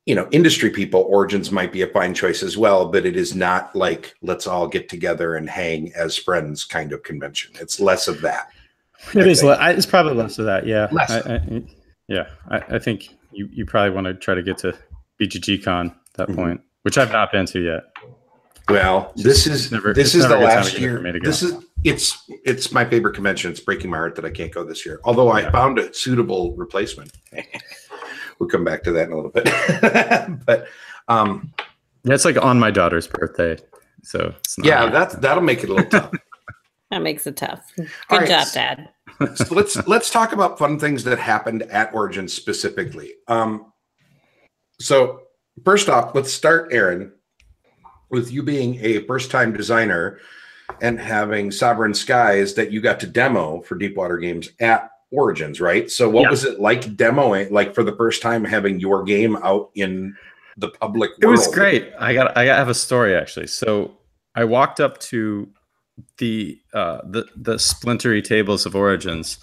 industry people, Origins might be a fine choice as well, but it is not like, let's all get together and hang as friends kind of convention. It's less of that. It's probably less of that. Yeah. Less. I think you probably want to try to get to BGG Con at that point, which I've not been to yet. Well, this is the last year. It's my favorite convention. It's breaking my heart that I can't go this year. Although I found a suitable replacement. We'll come back to that in a little bit. But it's like on my daughter's birthday, so it's not that'll make it a little tough. That makes it tough. Good job, Dad. So let's talk about fun things that happened at Origins specifically. So first off, let's start, Aaron, with you being a first-time designer and having Sovereign Skies that you got to demo for Deepwater Games at Origins, right? So what was it like demoing, like for the first time having your game out in the public world? It was great. I have a story actually. So I walked up to the splintery tables of Origins,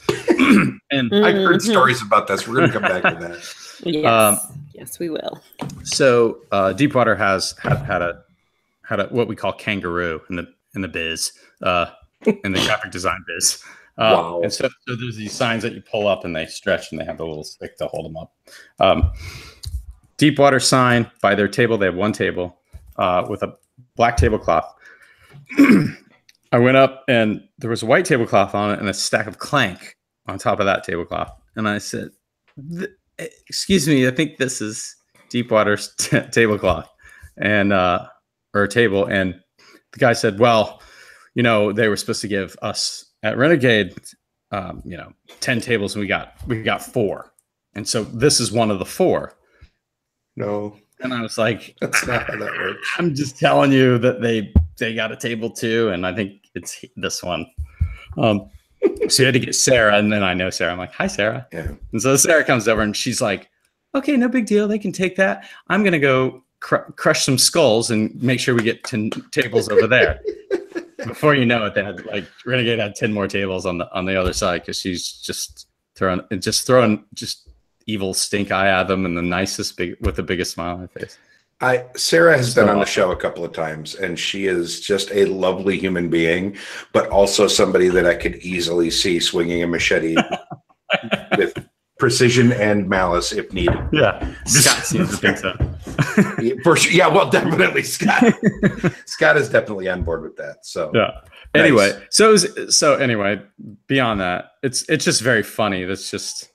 and I've heard stories about this. We're going to come back to that. Yes, we will. So Deepwater had a what we call kangaroo in the biz, in the graphic design biz. Wow. And so there's these signs that you pull up and they stretch and they have a little stick to hold them up. Deepwater sign by their table. They have one table with a black tablecloth. I went up and there was a white tablecloth on it and a stack of Clank on top of that tablecloth. And I said, excuse me, I think this is Deepwater's tablecloth or table. And the guy said, well, they were supposed to give us at Renegade, 10 tables and we got 4. And so this is one of the 4. No. And I was like, that's not how that works. I'm just telling you that they got a table too, and I think it's this one. So you had to get Sarah, and then I know Sarah. I'm like, hi, Sarah. Yeah. And so Sarah comes over, and she's like, okay, no big deal. They can take that. I'm going to go crush some skulls and make sure we get 10 tables over there. Before you know it, they had Renegade had 10 more tables on the other side because she's just throwing evil stink eye at them and with the biggest smile on her face. Sarah has been on the show a couple of times, and she is just a lovely human being, but also somebody that I could easily see swinging a machete with precision and malice if needed. Yeah, Scott seems to think so. For sure. Yeah, well, definitely Scott. Scott is definitely on board with that. So yeah. Anyway, nice. so anyway, beyond that, it's just very funny. That's just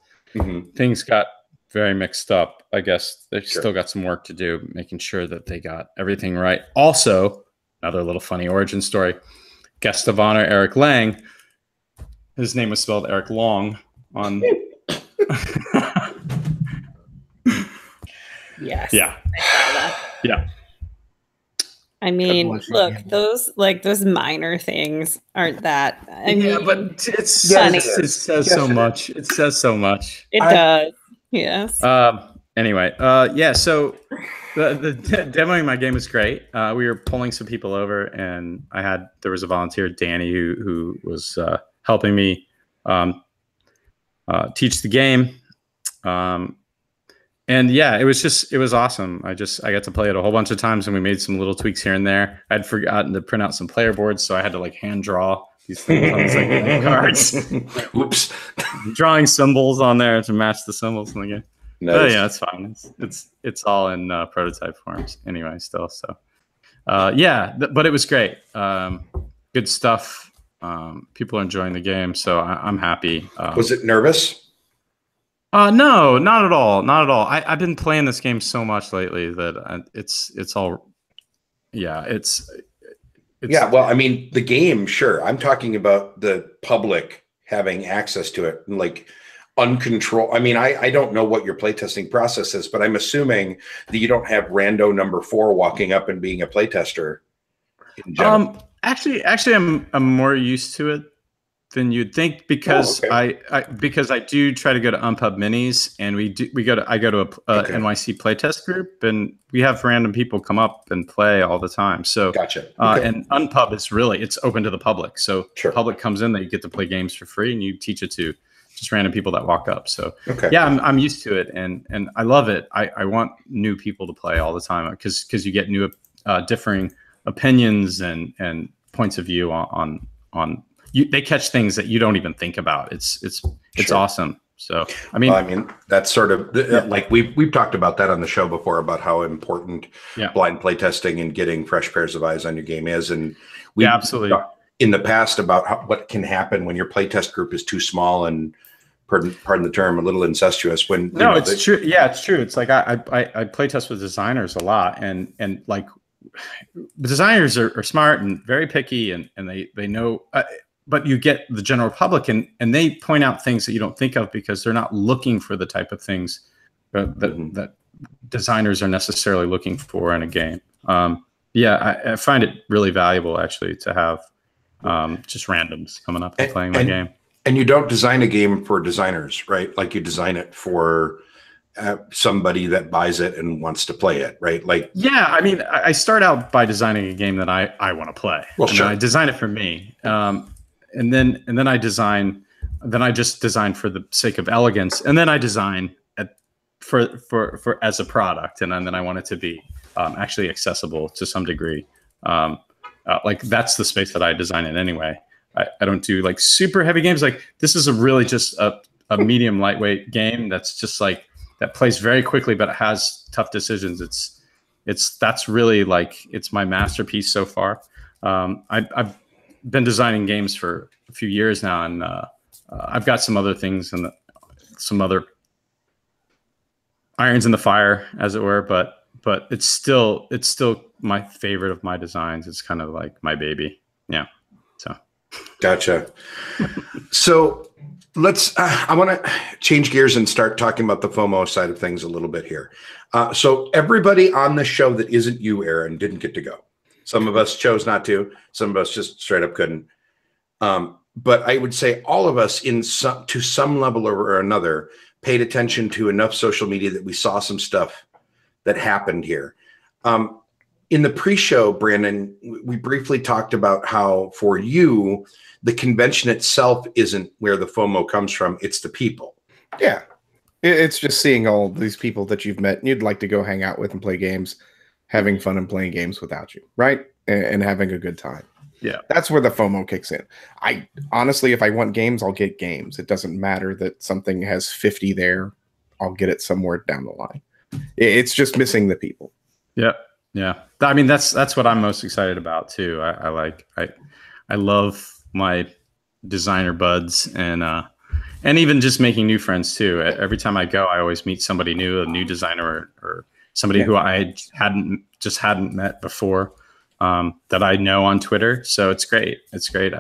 things got very mixed up. I guess they've still got some work to do, making sure that they got everything right. Also, another little funny origin story. Guest of honor Eric Lang. His name was spelled Eric Long on. Yes. Yeah. Yeah. I mean, look, those minor things aren't that. I mean, but it says so much. It says so much. It does. Yes. Anyway, yeah. So the demoing my game was great. We were pulling some people over, and there was a volunteer, Danny, who was helping me teach the game. And yeah, it was awesome. I got to play it a whole bunch of times, and we made some little tweaks here and there. I'd forgotten to print out some player boards, so I had to hand draw these things on these cards. Oops. Drawing symbols on there to match the symbols in the game. Nice. But yeah, it's fine. It's all in prototype forms anyway still. So yeah, but it was great. Good stuff. People are enjoying the game, so I'm happy. Was it nervous? No, not at all. Not at all. I've been playing this game so much lately that it's all, yeah, it's yeah. Well, I mean, the game, sure. I'm talking about the public having access to it, like uncontrolled. I mean, I don't know what your playtesting process is, but I'm assuming that you don't have rando number 4 walking up and being a playtester. Actually, I'm more used to it than you'd think because I do try to go to Unpub Minis, and I go to a NYC playtest group, and we have random people come up and play all the time. So gotcha. And Unpub is it's open to the public. So the public comes in, they get to play games for free, and you teach it to just random people that walk up. So yeah, I'm used to it, and I love it. I want new people to play all the time because you get new differing opinions and points of view on they catch things that you don't even think about. It's awesome. So I mean that's sort of like we've talked about that on the show before about how important blind playtesting and getting fresh pairs of eyes on your game is, and we absolutely talked in the past about what can happen when your playtest group is too small and pardon the term, a little incestuous. When it's true. Yeah, it's true. It's like I playtest with designers a lot, and like the designers are smart and very picky, and they know. But you get the general public, and they point out things that you don't think of because they're not looking for the type of things that designers are necessarily looking for in a game. I find it really valuable actually to have just randoms coming up and playing my game. And you don't design a game for designers, right? Like you design it for somebody that buys it and wants to play it, right? Like, yeah, I mean, I start out by designing a game that I want to play. Well, sure. I design it for me. And then I design. Then I just design for the sake of elegance, and then I design for as a product, and then I want it to be actually accessible to some degree. Like that's the space that I design in anyway. I don't do like super heavy games. Like this is really just a medium lightweight game that's just like that plays very quickly, but it has tough decisions. That's really like it's my masterpiece so far. I've been designing games for a few years now, and I've got some other things and some other irons in the fire, as it were. But it's still my favorite of my designs. It's kind of like my baby. Yeah. So. Gotcha. So I want to change gears and start talking about the FOMO side of things a little bit here. So everybody on the show that isn't you, Aaron, didn't get to go. Some of us chose not to. Some of us just straight up couldn't. But I would say all of us to some level or another paid attention to enough social media that we saw some stuff that happened here. In the pre-show, Brandon, we briefly talked about how for you, the convention itself isn't where the FOMO comes from. It's the people. Yeah. It's just seeing all these people that you've met and you'd like to go hang out with and play games, having fun and playing games without you, right? And having a good time. Yeah. That's where the FOMO kicks in. I honestly, if I want games, I'll get games. It doesn't matter that something has 50 there. I'll get it somewhere down the line. It's just missing the people. Yeah. Yeah. I mean, that's what I'm most excited about too. I love my designer buds and even just making new friends too. Every time I go, I always meet somebody new, a new designer or somebody who I hadn't met before, that I know on Twitter. So it's great. It's great.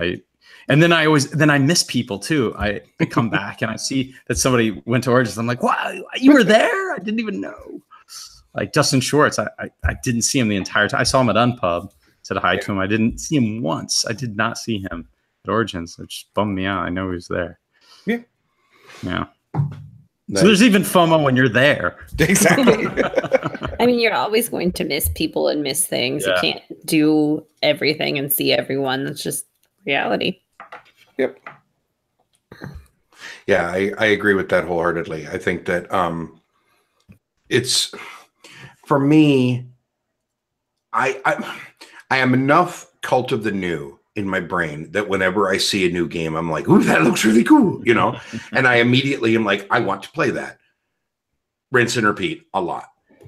And then I miss people too. I come back and I see that somebody went to Origins. I'm like, wow, you were there? I didn't even know. Like Justin Schwartz, I didn't see him the entire time. I saw him at Unpub, said hi to him. I didn't see him once. I did not see him at Origins, which bummed me out. I know he was there. Yeah. Yeah. Nice. So there's even FOMO when you're there. Exactly. I mean, you're always going to miss people and miss things. Yeah. You can't do everything and see everyone. That's just reality. Yep. Yeah, I agree with that wholeheartedly. I think that it's, for me, I am enough cult of the new in my brain that whenever I see a new game, I'm like, ooh, that looks really cool, you know? And I immediately am like, I want to play that. Rinse and repeat a lot.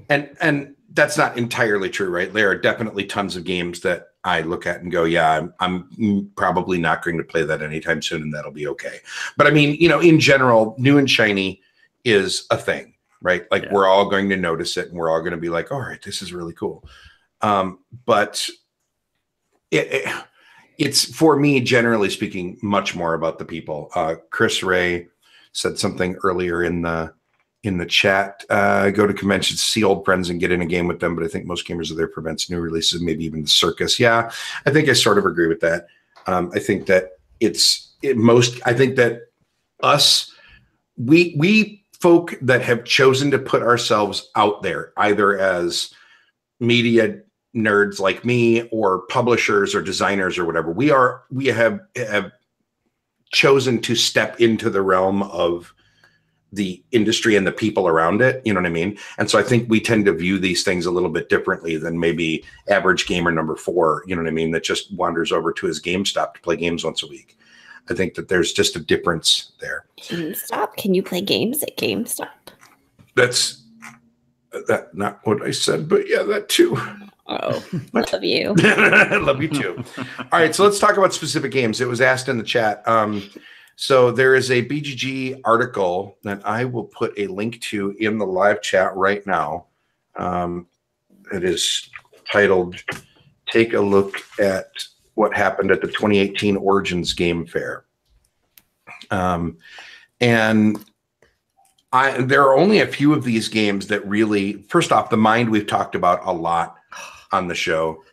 And that's not entirely true, right? There are definitely tons of games that I look at and go, yeah, I'm probably not going to play that anytime soon, and that'll be okay. But I mean, you know, in general, new and shiny is a thing, right? Like we're all going to notice it and we're all going to be like, all right, this is really cool. But it's, for me, generally speaking, much more about the people. Chris Ray said something earlier in the chat. Go to conventions, see old friends, and get in a game with them. But I think most gamers are there prevents new releases, maybe even the circus. Yeah, I think I sort of agree with that. I think that I think that we folk that have chosen to put ourselves out there, either as media nerds like me or publishers or designers or whatever, we have chosen to step into the realm of the industry and the people around it. You know what I mean? And so I think we tend to view these things a little bit differently than maybe average gamer number 4, you know what I mean, that just wanders over to his GameStop to play games once a week. I think that there's just a difference there. GameStop? Can you play games at GameStop? That's not what I said, but yeah, that too. Oh, love you. Love you too. All right, so let's talk about specific games. It was asked in the chat. So there is a BGG article that I will put a link to in the live chat right now. It is titled, "Take a Look at What Happened at the 2018 Origins Game Fair." And there are only a few of these games that really, first off, the Mind we've talked about a lot on the show.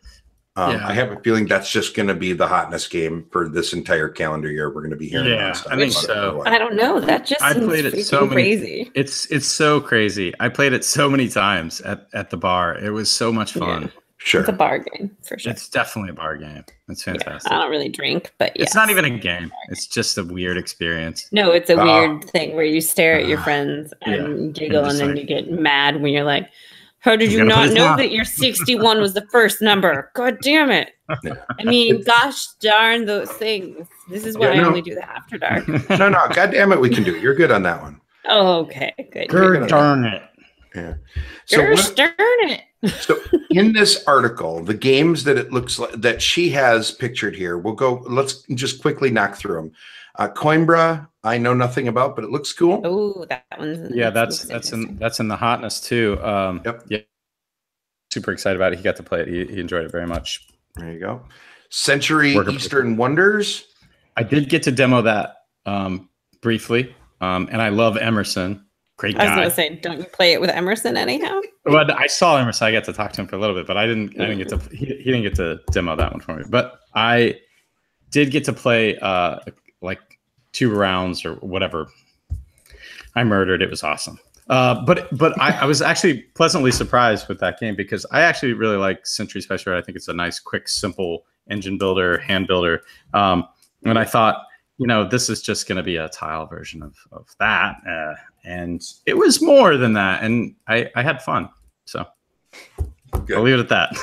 I have a feeling that's just going to be the hotness game for this entire calendar year. We're going to be hearing. Yeah, I think so. I don't know. That just seems played it so crazy. It's so crazy. I played it so many times at the bar. It was so much fun. Yeah. Sure, it's a bar game for sure. It's definitely a bar game. It's fantastic. I don't really drink, but it's not even a game. It's just a weird experience. No, it's a weird thing where you stare at your friends and giggle, and then you get mad when you're like, how did you not know that your 61 was the first number? God damn it. I mean, gosh darn those things. This is why I only do the After Dark. No, God damn it, we can do it. You're good on that one. Oh, okay, good. Good darn it. Yeah. Gosh darn it. So in this article, the games that it looks like that she has pictured here, let's just quickly knock through them. Coimbra, I know nothing about, but it looks cool. Oh, that one's that's in the hotness too. Yep. Yeah. Super excited about it. He got to play it. He enjoyed it very much. There you go. Century Eastern Wonders. I did get to demo that. briefly, and I love Emerson. Great guy. I was going to say, don't you play it with Emerson anyhow? Well, I saw Emerson. I got to talk to him for a little bit, but I didn't get to. He didn't get to demo that one for me. But I did get to play like 2 rounds or whatever. I murdered. It was awesome. But I was actually pleasantly surprised with that game because I actually really like Century Special. I think it's a nice, quick, simple engine builder, hand builder. And I thought, this is just going to be a tile version of that. And it was more than that. And I had fun. So Good. I'll leave it at that.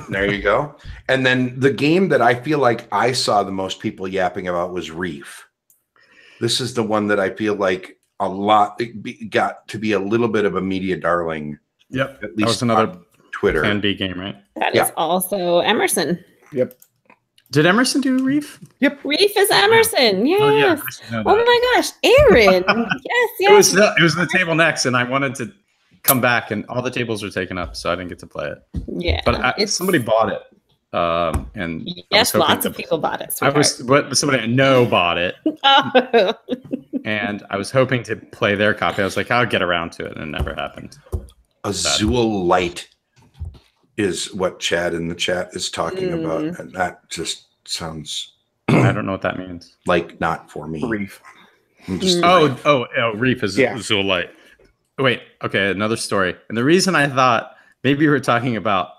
There you go. And then the game that I feel like I saw the most people yapping about was Reef. This is the one that I feel like got to be a little bit of a media darling. Yep. At least that was another Twitter. Plan B game, right? That is also Emerson. Yep. Did Emerson do Reef? Yep. Reef is Emerson. Yes. Oh my gosh, Aaron. Yes. It was the table next, and I wanted to come back, and all the tables were taken up, so I didn't get to play it. Yeah. But somebody bought it. And yes, lots of people bought it. But somebody I know bought it. Oh. And I was hoping to play their copy. I was like, I'll get around to it, and it never happened. Azul Light is what Chad in the chat is talking about, and that just sounds. I don't know what that means. Like not for me. Reef. Reef is Azul Light. Wait, okay, another story. And the reason I thought maybe you were talking about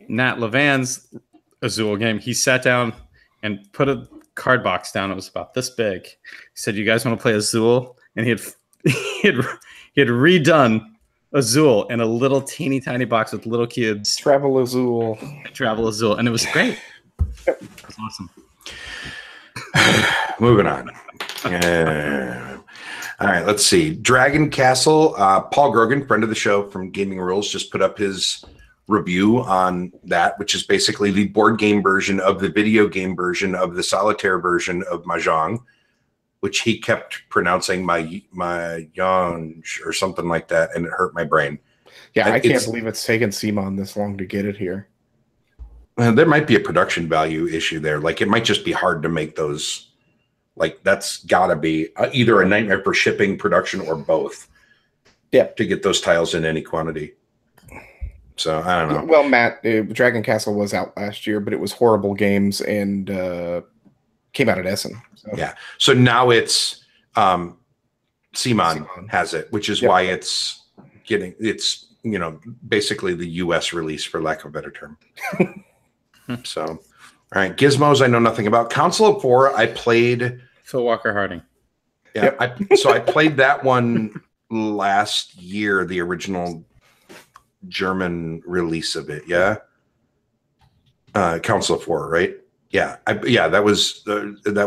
Nat Levan's Azul game, he sat down and put a card box down. It was about this big. He said, "You guys want to play Azul?" And he had redone Azul in a little teeny tiny box with little cubes. Travel Azul, and it was great. It was awesome. Moving on. All right, let's see. Dragon Castle. Paul Grogan, friend of the show from Gaming Rules, just put up his review on that, which is basically the board game version of the video game version of the solitaire version of Mahjong, which he kept pronouncing Mahjong or something like that, and it hurt my brain. Yeah, I can't believe it's taken CMON this long to get it here. There might be a production value issue there. Like, it might just be hard to make those. Like, that's got to be either a nightmare for shipping, production, or both. Yeah, to get those tiles in any quantity. So I don't know. Well, Matt, Dragon Castle was out last year, but it was horrible games and came out at Essen. So. Yeah. So now it's CMON has it, which is why it's basically the US release, for lack of a better term. So, all right. Gizmos, I know nothing about. Council of Four, I played. Phil Walker Harding. Yeah. I played that one last year, the original German release of it. Yeah. Council of Four, right? Yeah. That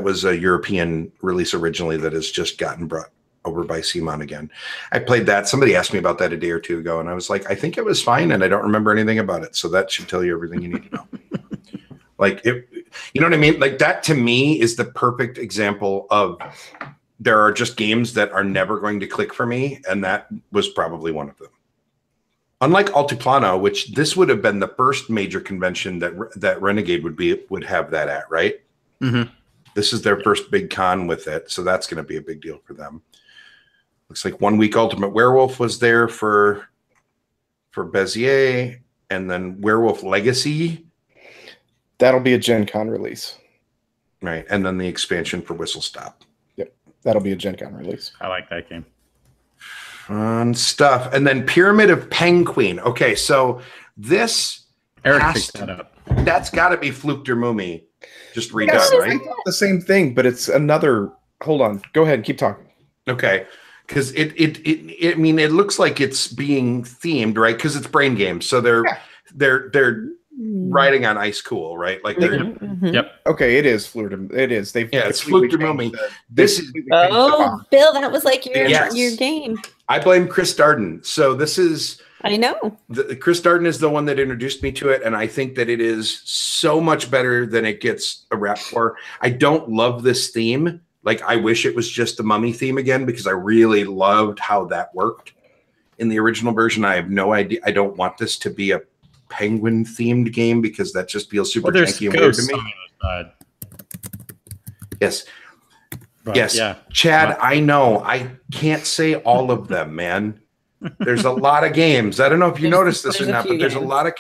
was a European release originally that has just gotten brought over by CMON again. I played that. Somebody asked me about that a day or two ago, and I was like, I think it was fine, and I don't remember anything about it. So that should tell you everything you need to know. Like, you know what I mean? Like, that to me is the perfect example of there are just games that are never going to click for me, and that was probably one of them. Unlike Altiplano, which this would have been the first major convention that Renegade would have that at, right? Mm-hmm. This is their first big con with it, so that's going to be a big deal for them. Looks like 1 week Ultimate Werewolf was there for Bezier, and then Werewolf Legacy. That'll be a Gen Con release. Right, and then the expansion for Whistle Stop. Yep, that'll be a Gen Con release. I like that game. Fun stuff. And then Pyramid of Penguin. Okay, so this Eric picked that up. That's got to be Fluke der Mumie. Just redone, right? I thought the same thing, but it's another. Hold on. Go ahead. Keep talking. Okay. Because it looks like it's being themed, right? Because it's brain games. So they're riding on ice cool, right? Like Yep. Okay, it is Fluke. It is. It's Fluke der Mumie. Bill, that was like your game. I blame Chris Darden. So this is. I know. Chris Darden is the one that introduced me to it, and I think that it is so much better than it gets a rap for. I don't love this theme. Like, I wish it was just the Mummy theme again, because I really loved how that worked in the original version. I have no idea. I don't want this to be a penguin themed game, because that just feels super janky and weird to me. Yes. But yes, yeah. Chad, I know. I can't say all of them, man. There's a lot of games. I don't know if you noticed this or not, but there's a lot of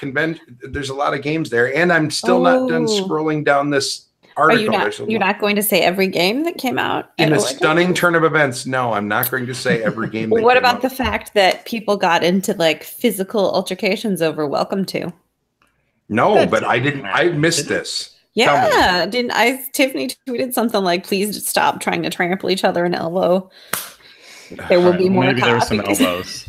there's a lot of games there, and I'm still not done scrolling down this article. You're not going to say every game that came out in a stunning turn of events? No, I'm not going to say every game. What about the fact that people got into like physical altercations over Welcome to? No, but I didn't. I missed this. Yeah, Tiffany tweeted something like, "Please stop trying to trample each other and elbow." There will be more. Maybe there were some elbows.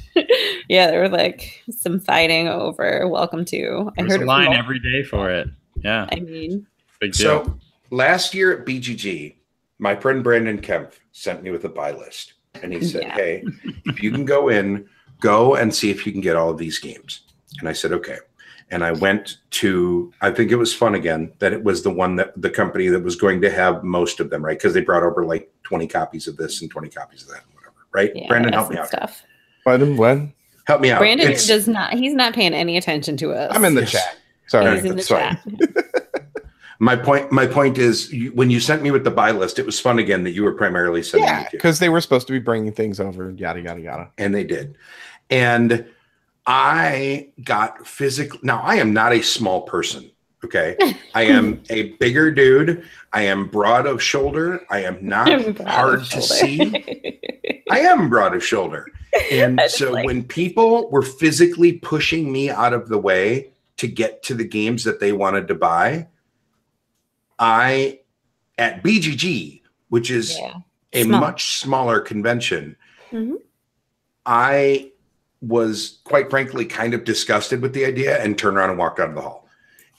Yeah, there were like some fighting over Welcome to. I heard a line every day for it. Yeah, I mean, big deal. So last year at BGG, my friend Brandon Kempf sent me with a buy list, and he said, "Hey, if you can go and see if you can get all of these games." And I said, "Okay." And I went to, I think it was Fun Again, that it was the company that was going to have most of them, right? Because they brought over like 20 copies of this and 20 copies of that, whatever, right? Yeah, Brandon, help me out. Stuff. When? Help me out. Brandon does not, he's not paying any attention to us. I'm in the chat. Sorry. He's in the chat. My point is, when you sent me with the buy list, it was Fun Again that you were primarily sending me to. Because they were supposed to be bringing things over, yada, yada, yada. And they did. And I got physical. Now, I am not a small person, okay? I am a bigger dude. I am broad of shoulder. I am not hard to see. I am broad of shoulder. And so when people were physically pushing me out of the way to get to the games that they wanted to buy, at BGG, which is a much smaller convention, I was quite frankly kind of disgusted with the idea and turned around and walked out of the hall.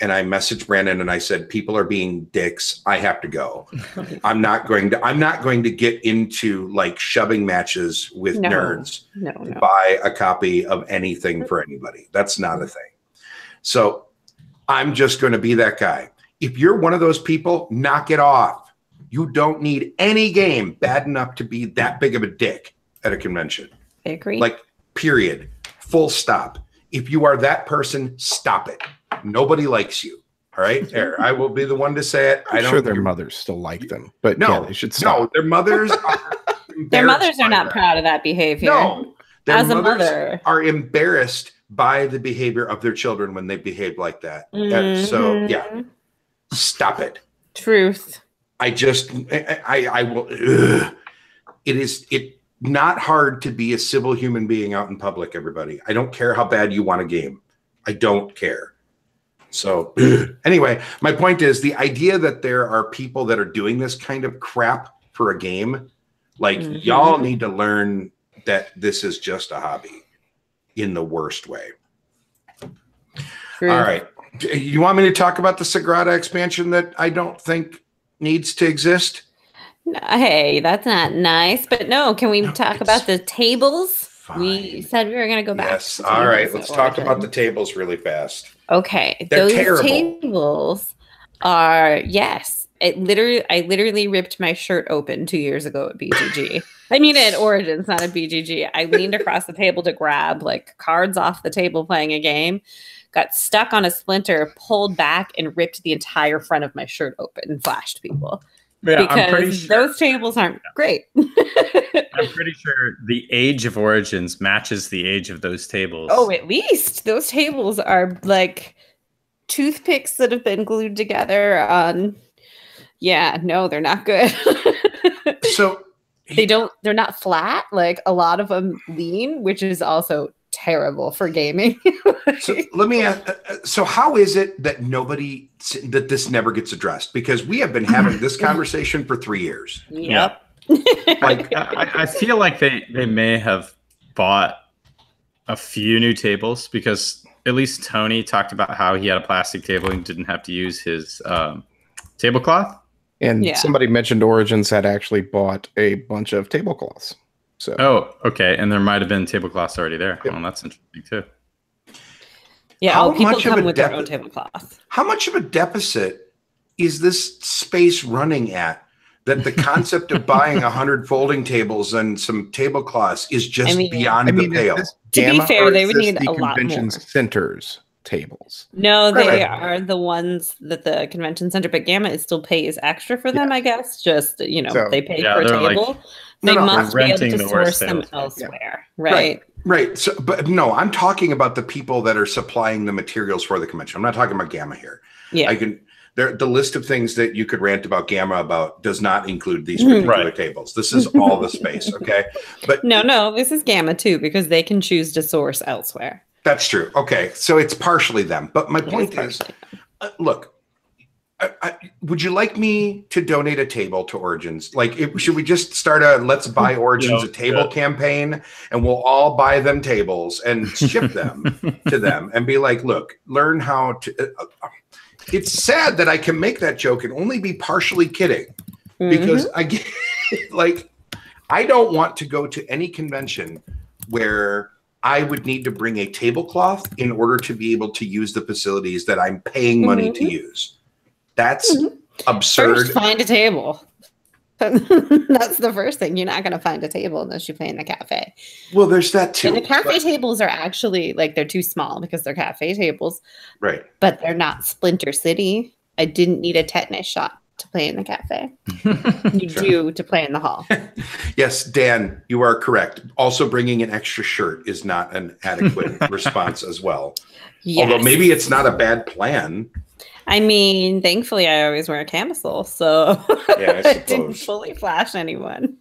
And I messaged Brandon and I said, "People are being dicks. I have to go. I'm not going to get into like shoving matches with nerds to buy a copy of anything for anybody. That's not a thing. So I'm just going to be that guy. If you're one of those people, knock it off. You don't need any game bad enough to be that big of a dick at a convention." I agree. Like, period. Full stop. If you are that person, stop it. Nobody likes you. All right? There, I will be the one to say it. I'm sure their mothers still like them, but no, they should stop. No, their mothers are not proud of that behavior. No, as a mother, are embarrassed by the behavior of their children when they behave like that. So yeah, stop it. Truth. I will. It not hard to be a civil human being out in public, everybody. I don't care how bad you want a game. I don't care. So anyway, my point is the idea that there are people that are doing this kind of crap for a game, like y'all need to learn that this is just a hobby in the worst way. True. All right. You want me to talk about the Sagrada expansion that I don't think needs to exist? Hey, that's not nice. But no, can we talk about the tables? Fine. We said we were going to go back. Yes. All right. Let's talk about the tables really fast. Okay. They're those terrible. Tables are, yes. I literally ripped my shirt open 2 years ago at BGG. I mean, at Origins, not at BGG. I leaned across the table to grab like cards off the table playing a game, got stuck on a splinter, pulled back, and ripped the entire front of my shirt open and flashed people. Yeah, because I'm pretty sure those tables aren't great. I'm pretty sure the age of Origins matches the age of those tables. Oh, at least. Those tables are like toothpicks that have been glued together on. Yeah, no, they're not good. So they're not flat. Like a lot of them lean, which is also terrible for gaming. So let me ask, so how is it that this never gets addressed? Because we have been having this conversation for 3 years. Yep. Like, I feel like they may have bought a few new tables, because at least Tony talked about how he had a plastic table and didn't have to use his tablecloth. And somebody mentioned Origins had actually bought a bunch of tablecloths. So. Oh, okay. And there might have been tablecloths already there. Yep. Oh, that's interesting too. Yeah, people come with their own tablecloths. How much of a deficit is this space running at, that the concept of buying 100 folding tables and some tablecloths is just beyond the pale? To be fair, they would need a lot more. Centers. tables. No, they are the ones that the convention center, but Gamma still pays extra for them, I guess. Just, you know, So, they pay per table. They must be able to source them elsewhere, right? Right. So, but no, I'm talking about the people that are supplying the materials for the convention. I'm not talking about Gamma here. Yeah. The list of things that you could rant about Gamma about does not include these particular tables. This is all the space, okay? But no, this is Gamma too, because they can choose to source elsewhere. That's true. Okay, so it's partially them. But my point is, look, would you like me to donate a table to Origins? Like, should we just start a Let's Buy Origins a Table campaign, and we'll all buy them tables and ship them to them and be like, look, learn how to... it's sad that I can make that joke and only be partially kidding, because I get, like, I don't want to go to any convention where I would need to bring a tablecloth in order to be able to use the facilities that I'm paying money to use. That's absurd. First, find a table. That's the first thing. You're not going to find a table unless you play in the cafe. Well, there's that too. And the cafe tables are actually, like, they're too small because they're cafe tables. Right. But they're not Splinter City. I didn't need a tetanus shot to play in the cafe. You do to play in the hall. Yes, Dan, you are correct. Also, bringing an extra shirt is not an adequate response as well. Yes. Although maybe it's not a bad plan. I mean, thankfully, I always wear a camisole, so it didn't fully flash anyone.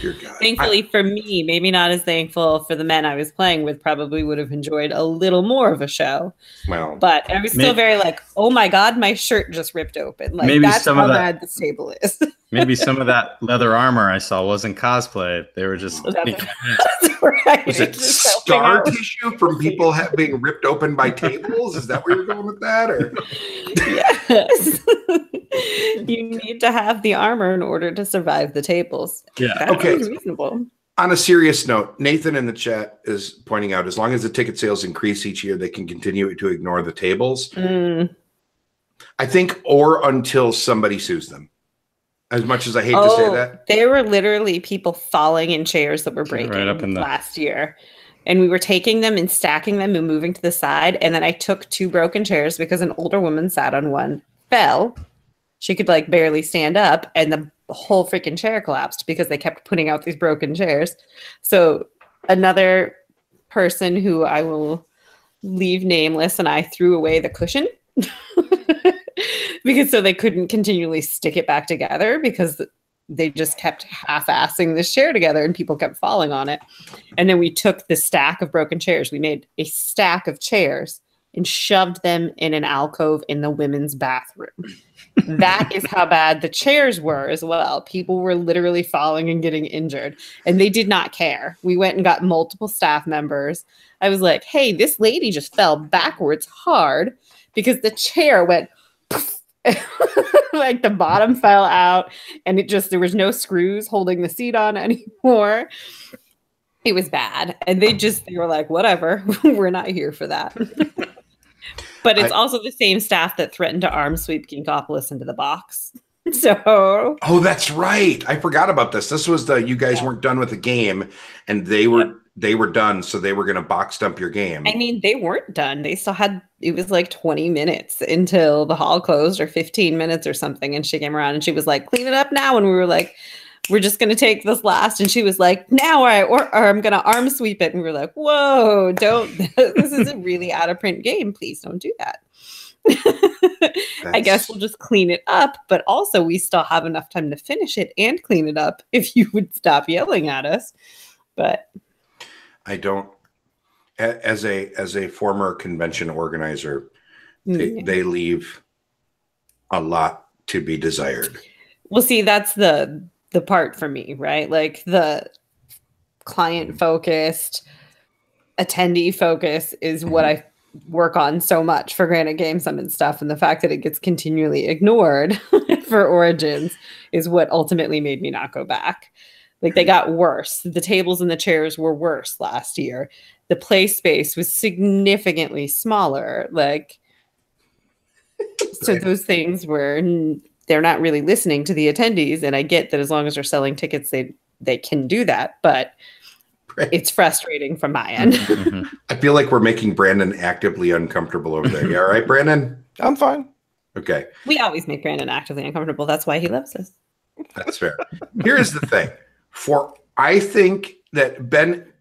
Dear God. Thankfully for me, maybe not as thankful for the men I was playing with. Probably would have enjoyed a little more of a show. Well, but I was still very like, oh my God, my shirt just ripped open. Like, maybe that's how bad this table is. Maybe some of that leather armor I saw wasn't cosplay. They were just that's right. Was it scar tissue from people being ripped open by tables? Is that where you're going with that? Or yes. You need to have the armor in order to survive the tables. Yeah. That okay. Reasonable. On a serious note, Nathan in the chat is pointing out, as long as the ticket sales increase each year, they can continue to ignore the tables. I think, or until somebody sues them. As much as I hate to say that. There were literally people falling in chairs that were breaking last year. And we were taking them and stacking them and moving to the side. And then I took 2 broken chairs because an older woman sat on one, fell. She could like barely stand up, and the whole freaking chair collapsed because they kept putting out these broken chairs. So another person who I will leave nameless and I threw away the cushion because so they couldn't continually stick it back together because they just kept half-assing this chair together and people kept falling on it. And then we took the stack of broken chairs. We made a stack of chairs and shoved them in an alcove in the women's bathroom. That is how bad the chairs were as well. People were literally falling and getting injured, and they did not care. We went and got multiple staff members. I was like, hey, this lady just fell backwards hard because the chair went poof, like the bottom fell out, and there was no screws holding the seat on anymore. It was bad. And they were like, whatever, we're not here for that. But it's also the same staff that threatened to arm sweep Ginkgopolis into the box. So. Oh, that's right. I forgot about this. This was you guys weren't done with the game, and they were done, so they were going to box dump your game. I mean, they weren't done. They still had, it was like 20 minutes until the hall closed, or 15 minutes or something. And she came around and she was like, clean it up now. And we were like, we're just going to take this last. And she was like, now or I'm going to arm sweep it. And we were like, whoa, don't, this is a really out of print game. Please don't do that. I guess we'll just clean it up. But also we still have enough time to finish it and clean it up if you would stop yelling at us. But I don't, as a former convention organizer, they leave a lot to be desired. Well, see, that's the part for me, right? Like the client focused, attendee focus is what I work on so much for Granite Game Summit stuff. And the fact that it gets continually ignored for Origins is what ultimately made me not go back. Like they got worse. The tables and the chairs were worse last year. The play space was significantly smaller. Like, so those things they're not really listening to the attendees. And I get that as long as they're selling tickets, they can do that. But it's frustrating from my end. I feel like we're making Brandon actively uncomfortable over there. You all right, Brandon? I'm fine. Okay. We always make Brandon actively uncomfortable. That's why he loves us. That's fair. Here's the thing. I think that Ben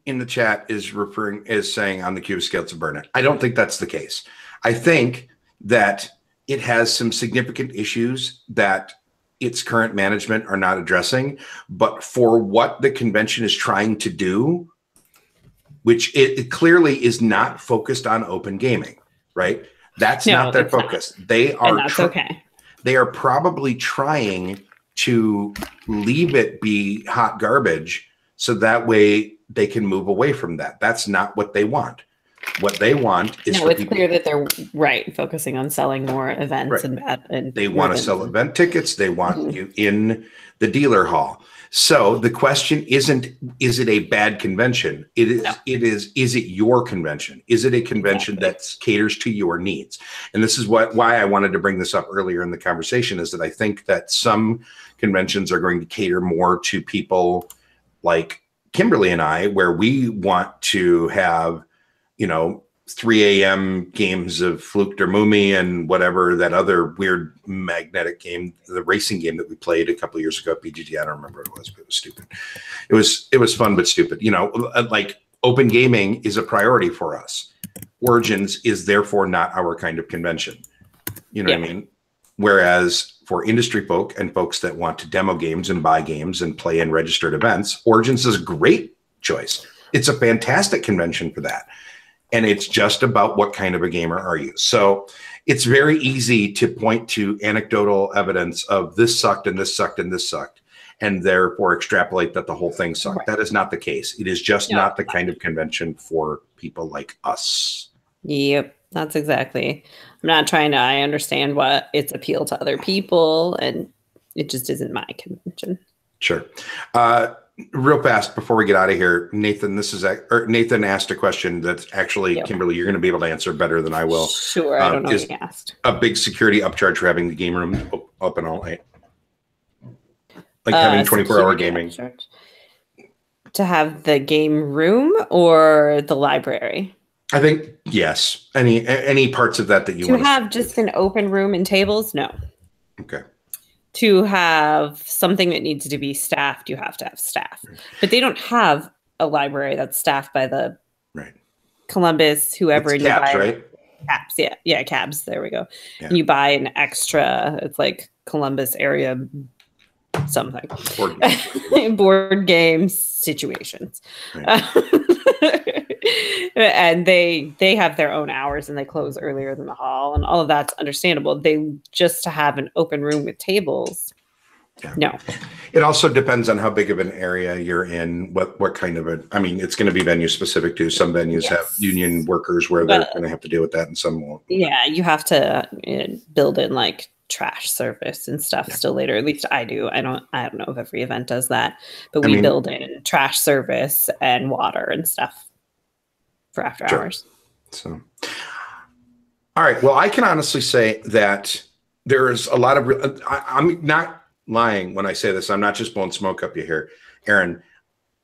in the chat is saying on the Cubist scale to burn it. I don't think that's the case. I think that it has some significant issues that its current management are not addressing, but for what the convention is trying to do, which it clearly is not focused on open gaming, right? That's not their focus. They are, and that's okay. They are probably trying to leave it be hot garbage so that way they can move away from that. That's not what they want. What they want is it's clear that they're focusing on selling more events and they want to sell event tickets. They want you in the dealer hall. So the question isn't, is it a bad convention? It is, is it your convention? Is it a convention that caters to your needs? And this is why I wanted to bring this up earlier in the conversation, is that I think that some conventions are going to cater more to people like Kimberly and I, where we want to have, 3 a.m. games of Fluke der Mumie and whatever that other weird magnetic game, the racing game that we played a couple of years ago at BGT. I don't remember what it was, but it was stupid. It was fun, but stupid. Like open gaming is a priority for us. Origins is therefore not our kind of convention. You know what I mean? Whereas for industry folk and folks that want to demo games and buy games and play in registered events, Origins is a great choice. It's a fantastic convention for that. And it's just about what kind of a gamer are you. So it's very easy to point to anecdotal evidence of this sucked and this sucked and this sucked, and therefore extrapolate that the whole thing sucked. Right. That is not the case. It is just not the kind of convention for people like us. Yep, that's exactly. I understand what its appeal to other people, and it just isn't my convention. Sure. Real fast before we get out of here, Nathan, Nathan asked a question that's actually, Kimberly, you're going to be able to answer better than I will. Sure, I don't know what he asked. A big security upcharge for having the game room open all night? Like having 24-hour gaming. Upcharge. To have the game room or the library? I think, yes. Any parts of that you want to have just an open room and tables? No. Okay. To have something that needs to be staffed, you have to have staff. But they don't have a library that's staffed by the Columbus, whoever. It's cabs, right? Cabs, yeah, cabs. There we go. Yeah. And you buy an extra. It's like Columbus area something. Board games situations. Right. And they have their own hours and they close earlier than the hall, and all of that's understandable. They just to have an open room with tables. Yeah. No. It also depends on how big of an area you're in, what kind of it's going to be venue specific too. Some venues have union workers where they're going to have to deal with that and some won't. Yeah, you have to build in like trash service and stuff still later. At least I do. I don't know if every event does that, but we build in trash service and water and stuff for after hours. So, all right. Well, I can honestly say that there is a lot of, I'm not lying when I say this. I'm not just blowing smoke up you here, Aaron.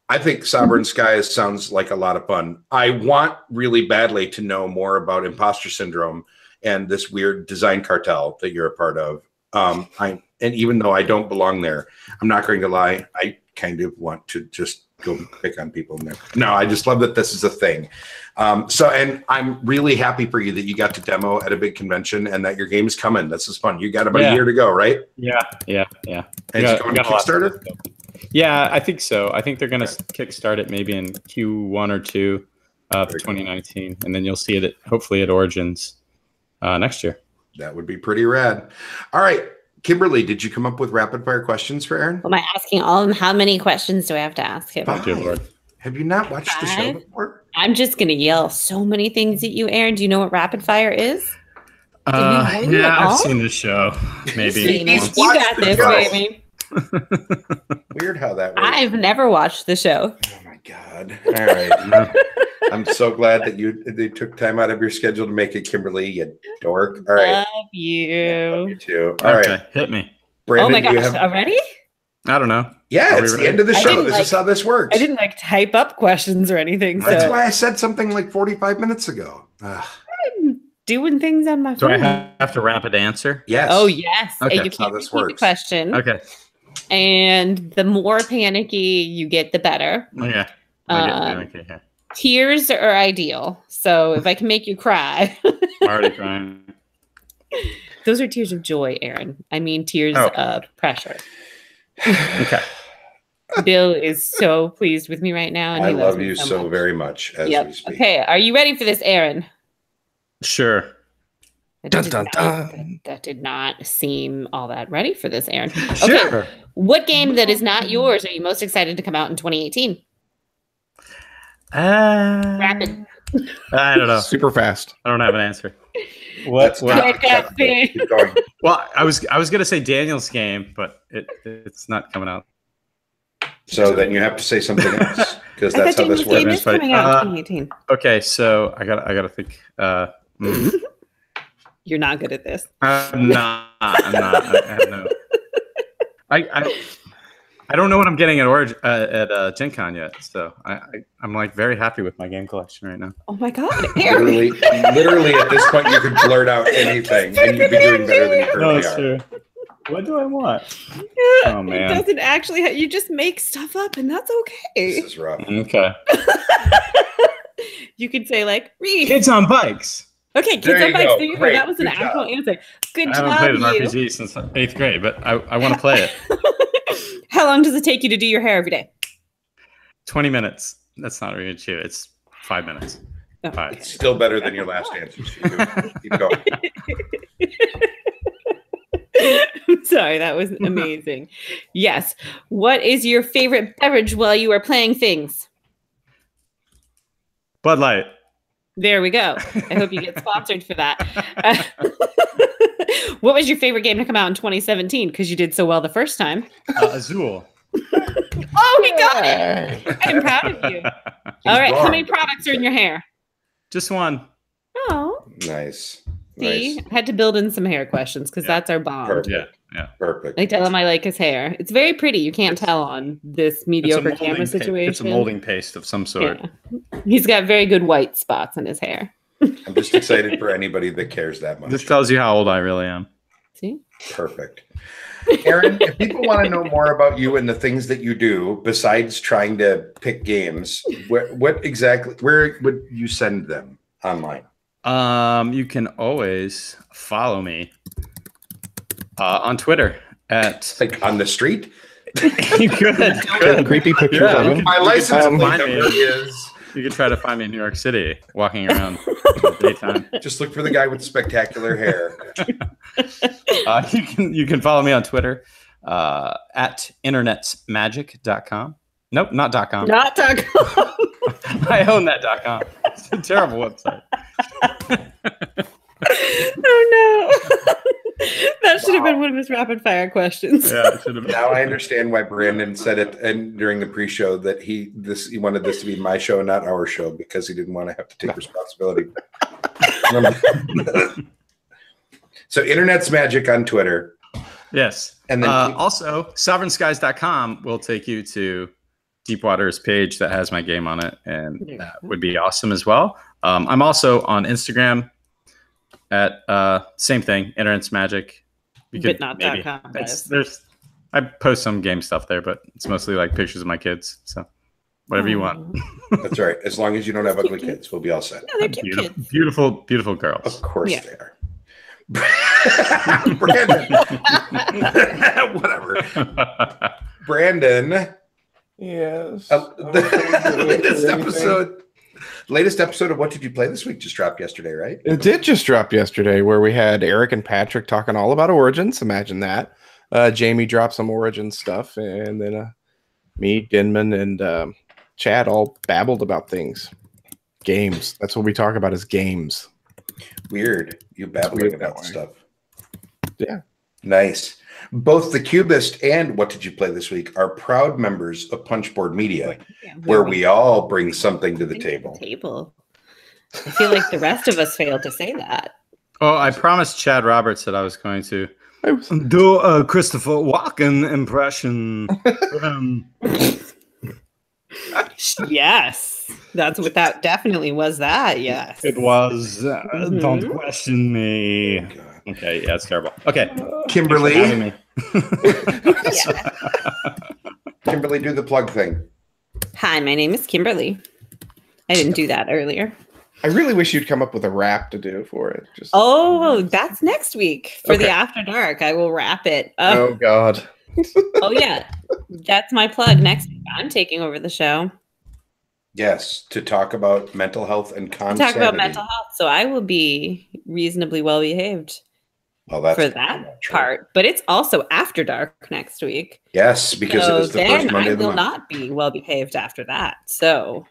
I think Sovereign Skies sounds like a lot of fun. I want really badly to know more about imposter syndrome and this weird design cartel that you're a part of. And even though I don't belong there, I'm not going to lie. I kind of want to just go pick on people in there. No, I just love that this is a thing. And I'm really happy for you that you got to demo at a big convention and that your game is coming. This is fun. You got about a year to go, right? Yeah. And it's going to Kickstarter? Yeah, I think so. I think they're going to kickstart it maybe in Q1 or 2 of 2019. And then you'll see it hopefully at Origins next year. That would be pretty rad. All right. Kimberly, did you come up with rapid fire questions for Aaron? Am I asking all of them? How many questions do I have to ask him? Have you not watched the show before? I'm just going to yell so many things at you, Aaron. Do you know what rapid fire is? I've seen the show. Maybe. You got this, baby. Weird how that works. I've never watched the show. Oh my God. All right. I'm so glad that they took time out of your schedule to make it, Kimberly, you dork. All right. Love you. Love you too. All right. Hit me. Brandon, oh my gosh, already? I don't know. Yeah, it's the end of the show. This is how this works. I didn't like type up questions or anything. That's why I said something like 45 minutes ago. I'm doing things on my phone. Do I have to rapid answer? Yes. Oh, yes. Okay. You can't repeat the question. Okay. And the more panicky you get, the better. Okay. Tears are ideal. So if I can make you cry. I'm already crying. Those are tears of joy, Aaron. I mean tears of pressure. Okay. Bill is so pleased with me right now. And I love you so very much as we speak. Okay, are you ready for this, Aaron? Sure. That did not seem all that ready for this, Aaron. Okay. Sure. What game that is not yours are you most excited to come out in 2018? Rapid. I don't know. Super fast. I don't have an answer. What? Keep going. Well, I was gonna say Daniel's game, but it's not coming out. So then you have to say something else because that's how this works. Game is coming out in 2018. Okay, so I gotta think. You're not good at this. I'm not. I don't know what I'm getting at Gen Con yet, so I'm like very happy with my game collection right now. Oh my god! literally at this point, you could blurt out anything, and you'd be doing better than you currently are. True. What do I want? Oh man! It doesn't actually. You just make stuff up, and that's okay. This is rough. Okay. You could say like read. Kids on bikes. Okay, kids on bikes. There you go. That was an actual answer. Good job. I haven't played an RPG since 8th grade, but I want to play it. How long does it take you to do your hair every day? 20 minutes. That's not really true. It's 5 minutes. Oh, okay. It's still better than your last answer. Keep going. I'm sorry, that was amazing. Yes. What is your favorite beverage while you are playing things? Bud Light. There we go. I hope you get sponsored for that. What was your favorite game to come out in 2017? Because you did so well the first time. Azul. Oh, we got it. I'm proud of you. All right. How many products are in your hair? Just one. Oh. Nice. See, I had to build in some hair questions because that's our bond. Perfect. Yeah. Perfect. I tell him I like his hair. It's very pretty. You can't tell on this mediocre camera situation. It's a molding paste of some sort. Yeah. He's got very good white spots in his hair. I'm just excited for anybody that cares that much. This tells you how old I really am. See? Perfect. Aaron, if people want to know more about you and the things that you do, besides trying to pick games, where would you send them online? You can always follow me on Twitter at like on the street. You could. Creepy pictures of him. My license plate number is. You can try to find me in New York City, walking around in the daytime. Just look for the guy with spectacular hair. You can follow me on Twitter at internetsmagic.com. Nope, not .com. Not .com. I own that .com. It's a terrible website. Oh no. That should have been one of his rapid fire questions. Yeah, it should have been. Now I understand why Brandon said it and during the pre-show that he wanted this to be my show, not our show, because he didn't want to have to take responsibility. So Internet's Magic on Twitter. Yes. And then also sovereignskies.com will take you to Deepwater's page that has my game on it, and that would be awesome as well. I'm also on Instagram at same thing, Internet's Magic. But not .com. I post some game stuff there, but it's mostly like pictures of my kids. So whatever you want. That's right. As long as you don't have ugly kids, we'll be all set. No, they're cute kids. Beautiful girls. Of course they are. Brandon. Whatever. Brandon. Yes. Latest episode of What Did You Play This Week just dropped yesterday, right? It did just drop yesterday, where we had Eric and Patrick talking all about Origins. Imagine that. Jamie dropped some Origins stuff, and then me, Denman, and Chad all babbled about things. Games. That's what we talk about is games. Weird. You babbling about stuff. Yeah. Nice. Both the Cubist and What Did You Play This Week are proud members of Punchboard Media, where we all bring something to the table. I feel like the rest of us failed to say that. Oh, I promised Chad Roberts that I was going to Do a Christopher Walken impression. Yes, that definitely was that. Yes, it was. Don't question me. Oh, okay, yeah, it's terrible. Okay, Kimberly. yeah. Kimberly, do the plug thing. Hi, my name is Kimberly. I didn't do that earlier. I really wish you'd come up with a rap to do for it. That's next week for the After Dark. I will wrap it. Oh God. Oh yeah, that's my plug. Next week, I'm taking over the show. Yes, to talk about mental health and consanity. Talk about mental health. So I will be reasonably well behaved for that part. But it's also After Dark next week. Yes, because it is the first Monday of the month. I will not be well behaved after that. So,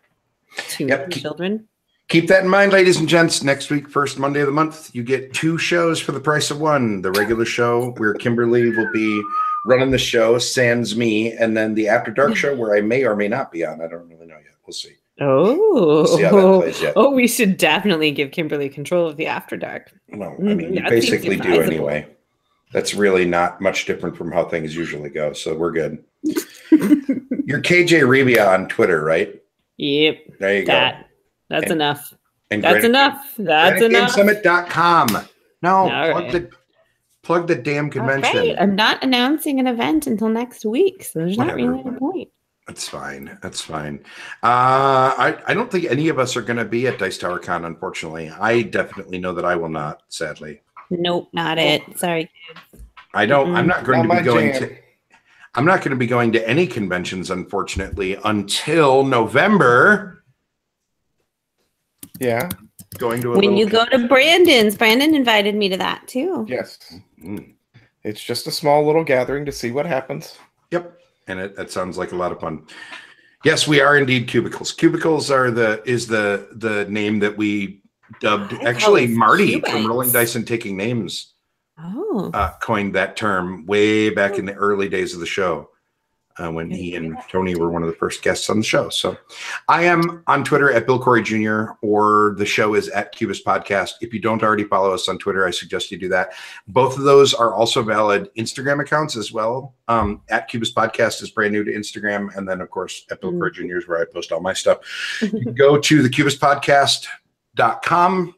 children. Keep that in mind, ladies and gents. Next week, first Monday of the month, you get 2 shows for the price of 1. The regular show where Kimberly will be running the show, sans me, and then the After Dark show where I may or may not be on. I don't really know yet. We'll see. We'll see how that plays yet. Oh, we should definitely give Kimberly control of the After Dark. Well, I mean, you basically do anyway. That's really not much different from how things usually go, so we're good. You're KJ Rebia on Twitter, right? Yep. There you go. That's enough. And that's enough. That's enough. GraniteGameSummit.com. No, plug the damn convention. Right. I'm not announcing an event until next week, so there's not really a point. That's fine. That's fine. I don't think any of us are going to be at Dice Tower Con, unfortunately. I definitely know that I will not, sadly. Nope, not it. Sorry, kids. I don't. I'm not going to be going to. I'm not going to be going to any conventions, unfortunately, until November. Yeah. Going to when you go to Brandon's. Brandon invited me to that too. Yes. It's just a small little gathering to see what happens. Yep. And that sounds like a lot of fun. Yes, we are indeed cubicles. Cubicles is the name that we dubbed. Actually, Marty from Rolling Dice and Taking Names coined that term way back in the early days of the show when he and Tony were one of the first guests on the show. So I am on Twitter at Bill Corey Jr. or the show is at Cubist Podcast. If you don't already follow us on Twitter, I suggest you do that. Both of those are also valid Instagram accounts as well. At Cubist Podcast is brand new to Instagram. And then, of course, at Bill Corey Jr. is where I post all my stuff. You can go to thecubistpodcast.com.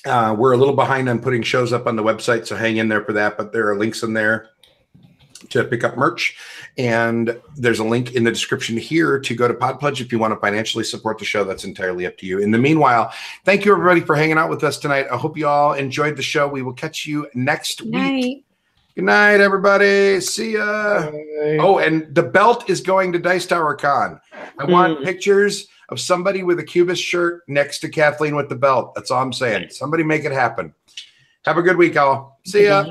We're a little behind on putting shows up on the website, so hang in there for that. But there are links in there to pick up merch. And there's a link in the description here to go to PodPledge if you want to financially support the show. That's entirely up to you. In the meanwhile, thank you, everybody, for hanging out with us tonight. I hope you all enjoyed the show. We will catch you next week. Good night, everybody. See ya. Bye. Oh, and the belt is going to Dice Tower Con. I want pictures of somebody with a Cubist shirt next to Kathleen with the belt. That's all I'm saying. Somebody make it happen. Have a good week, all. See ya.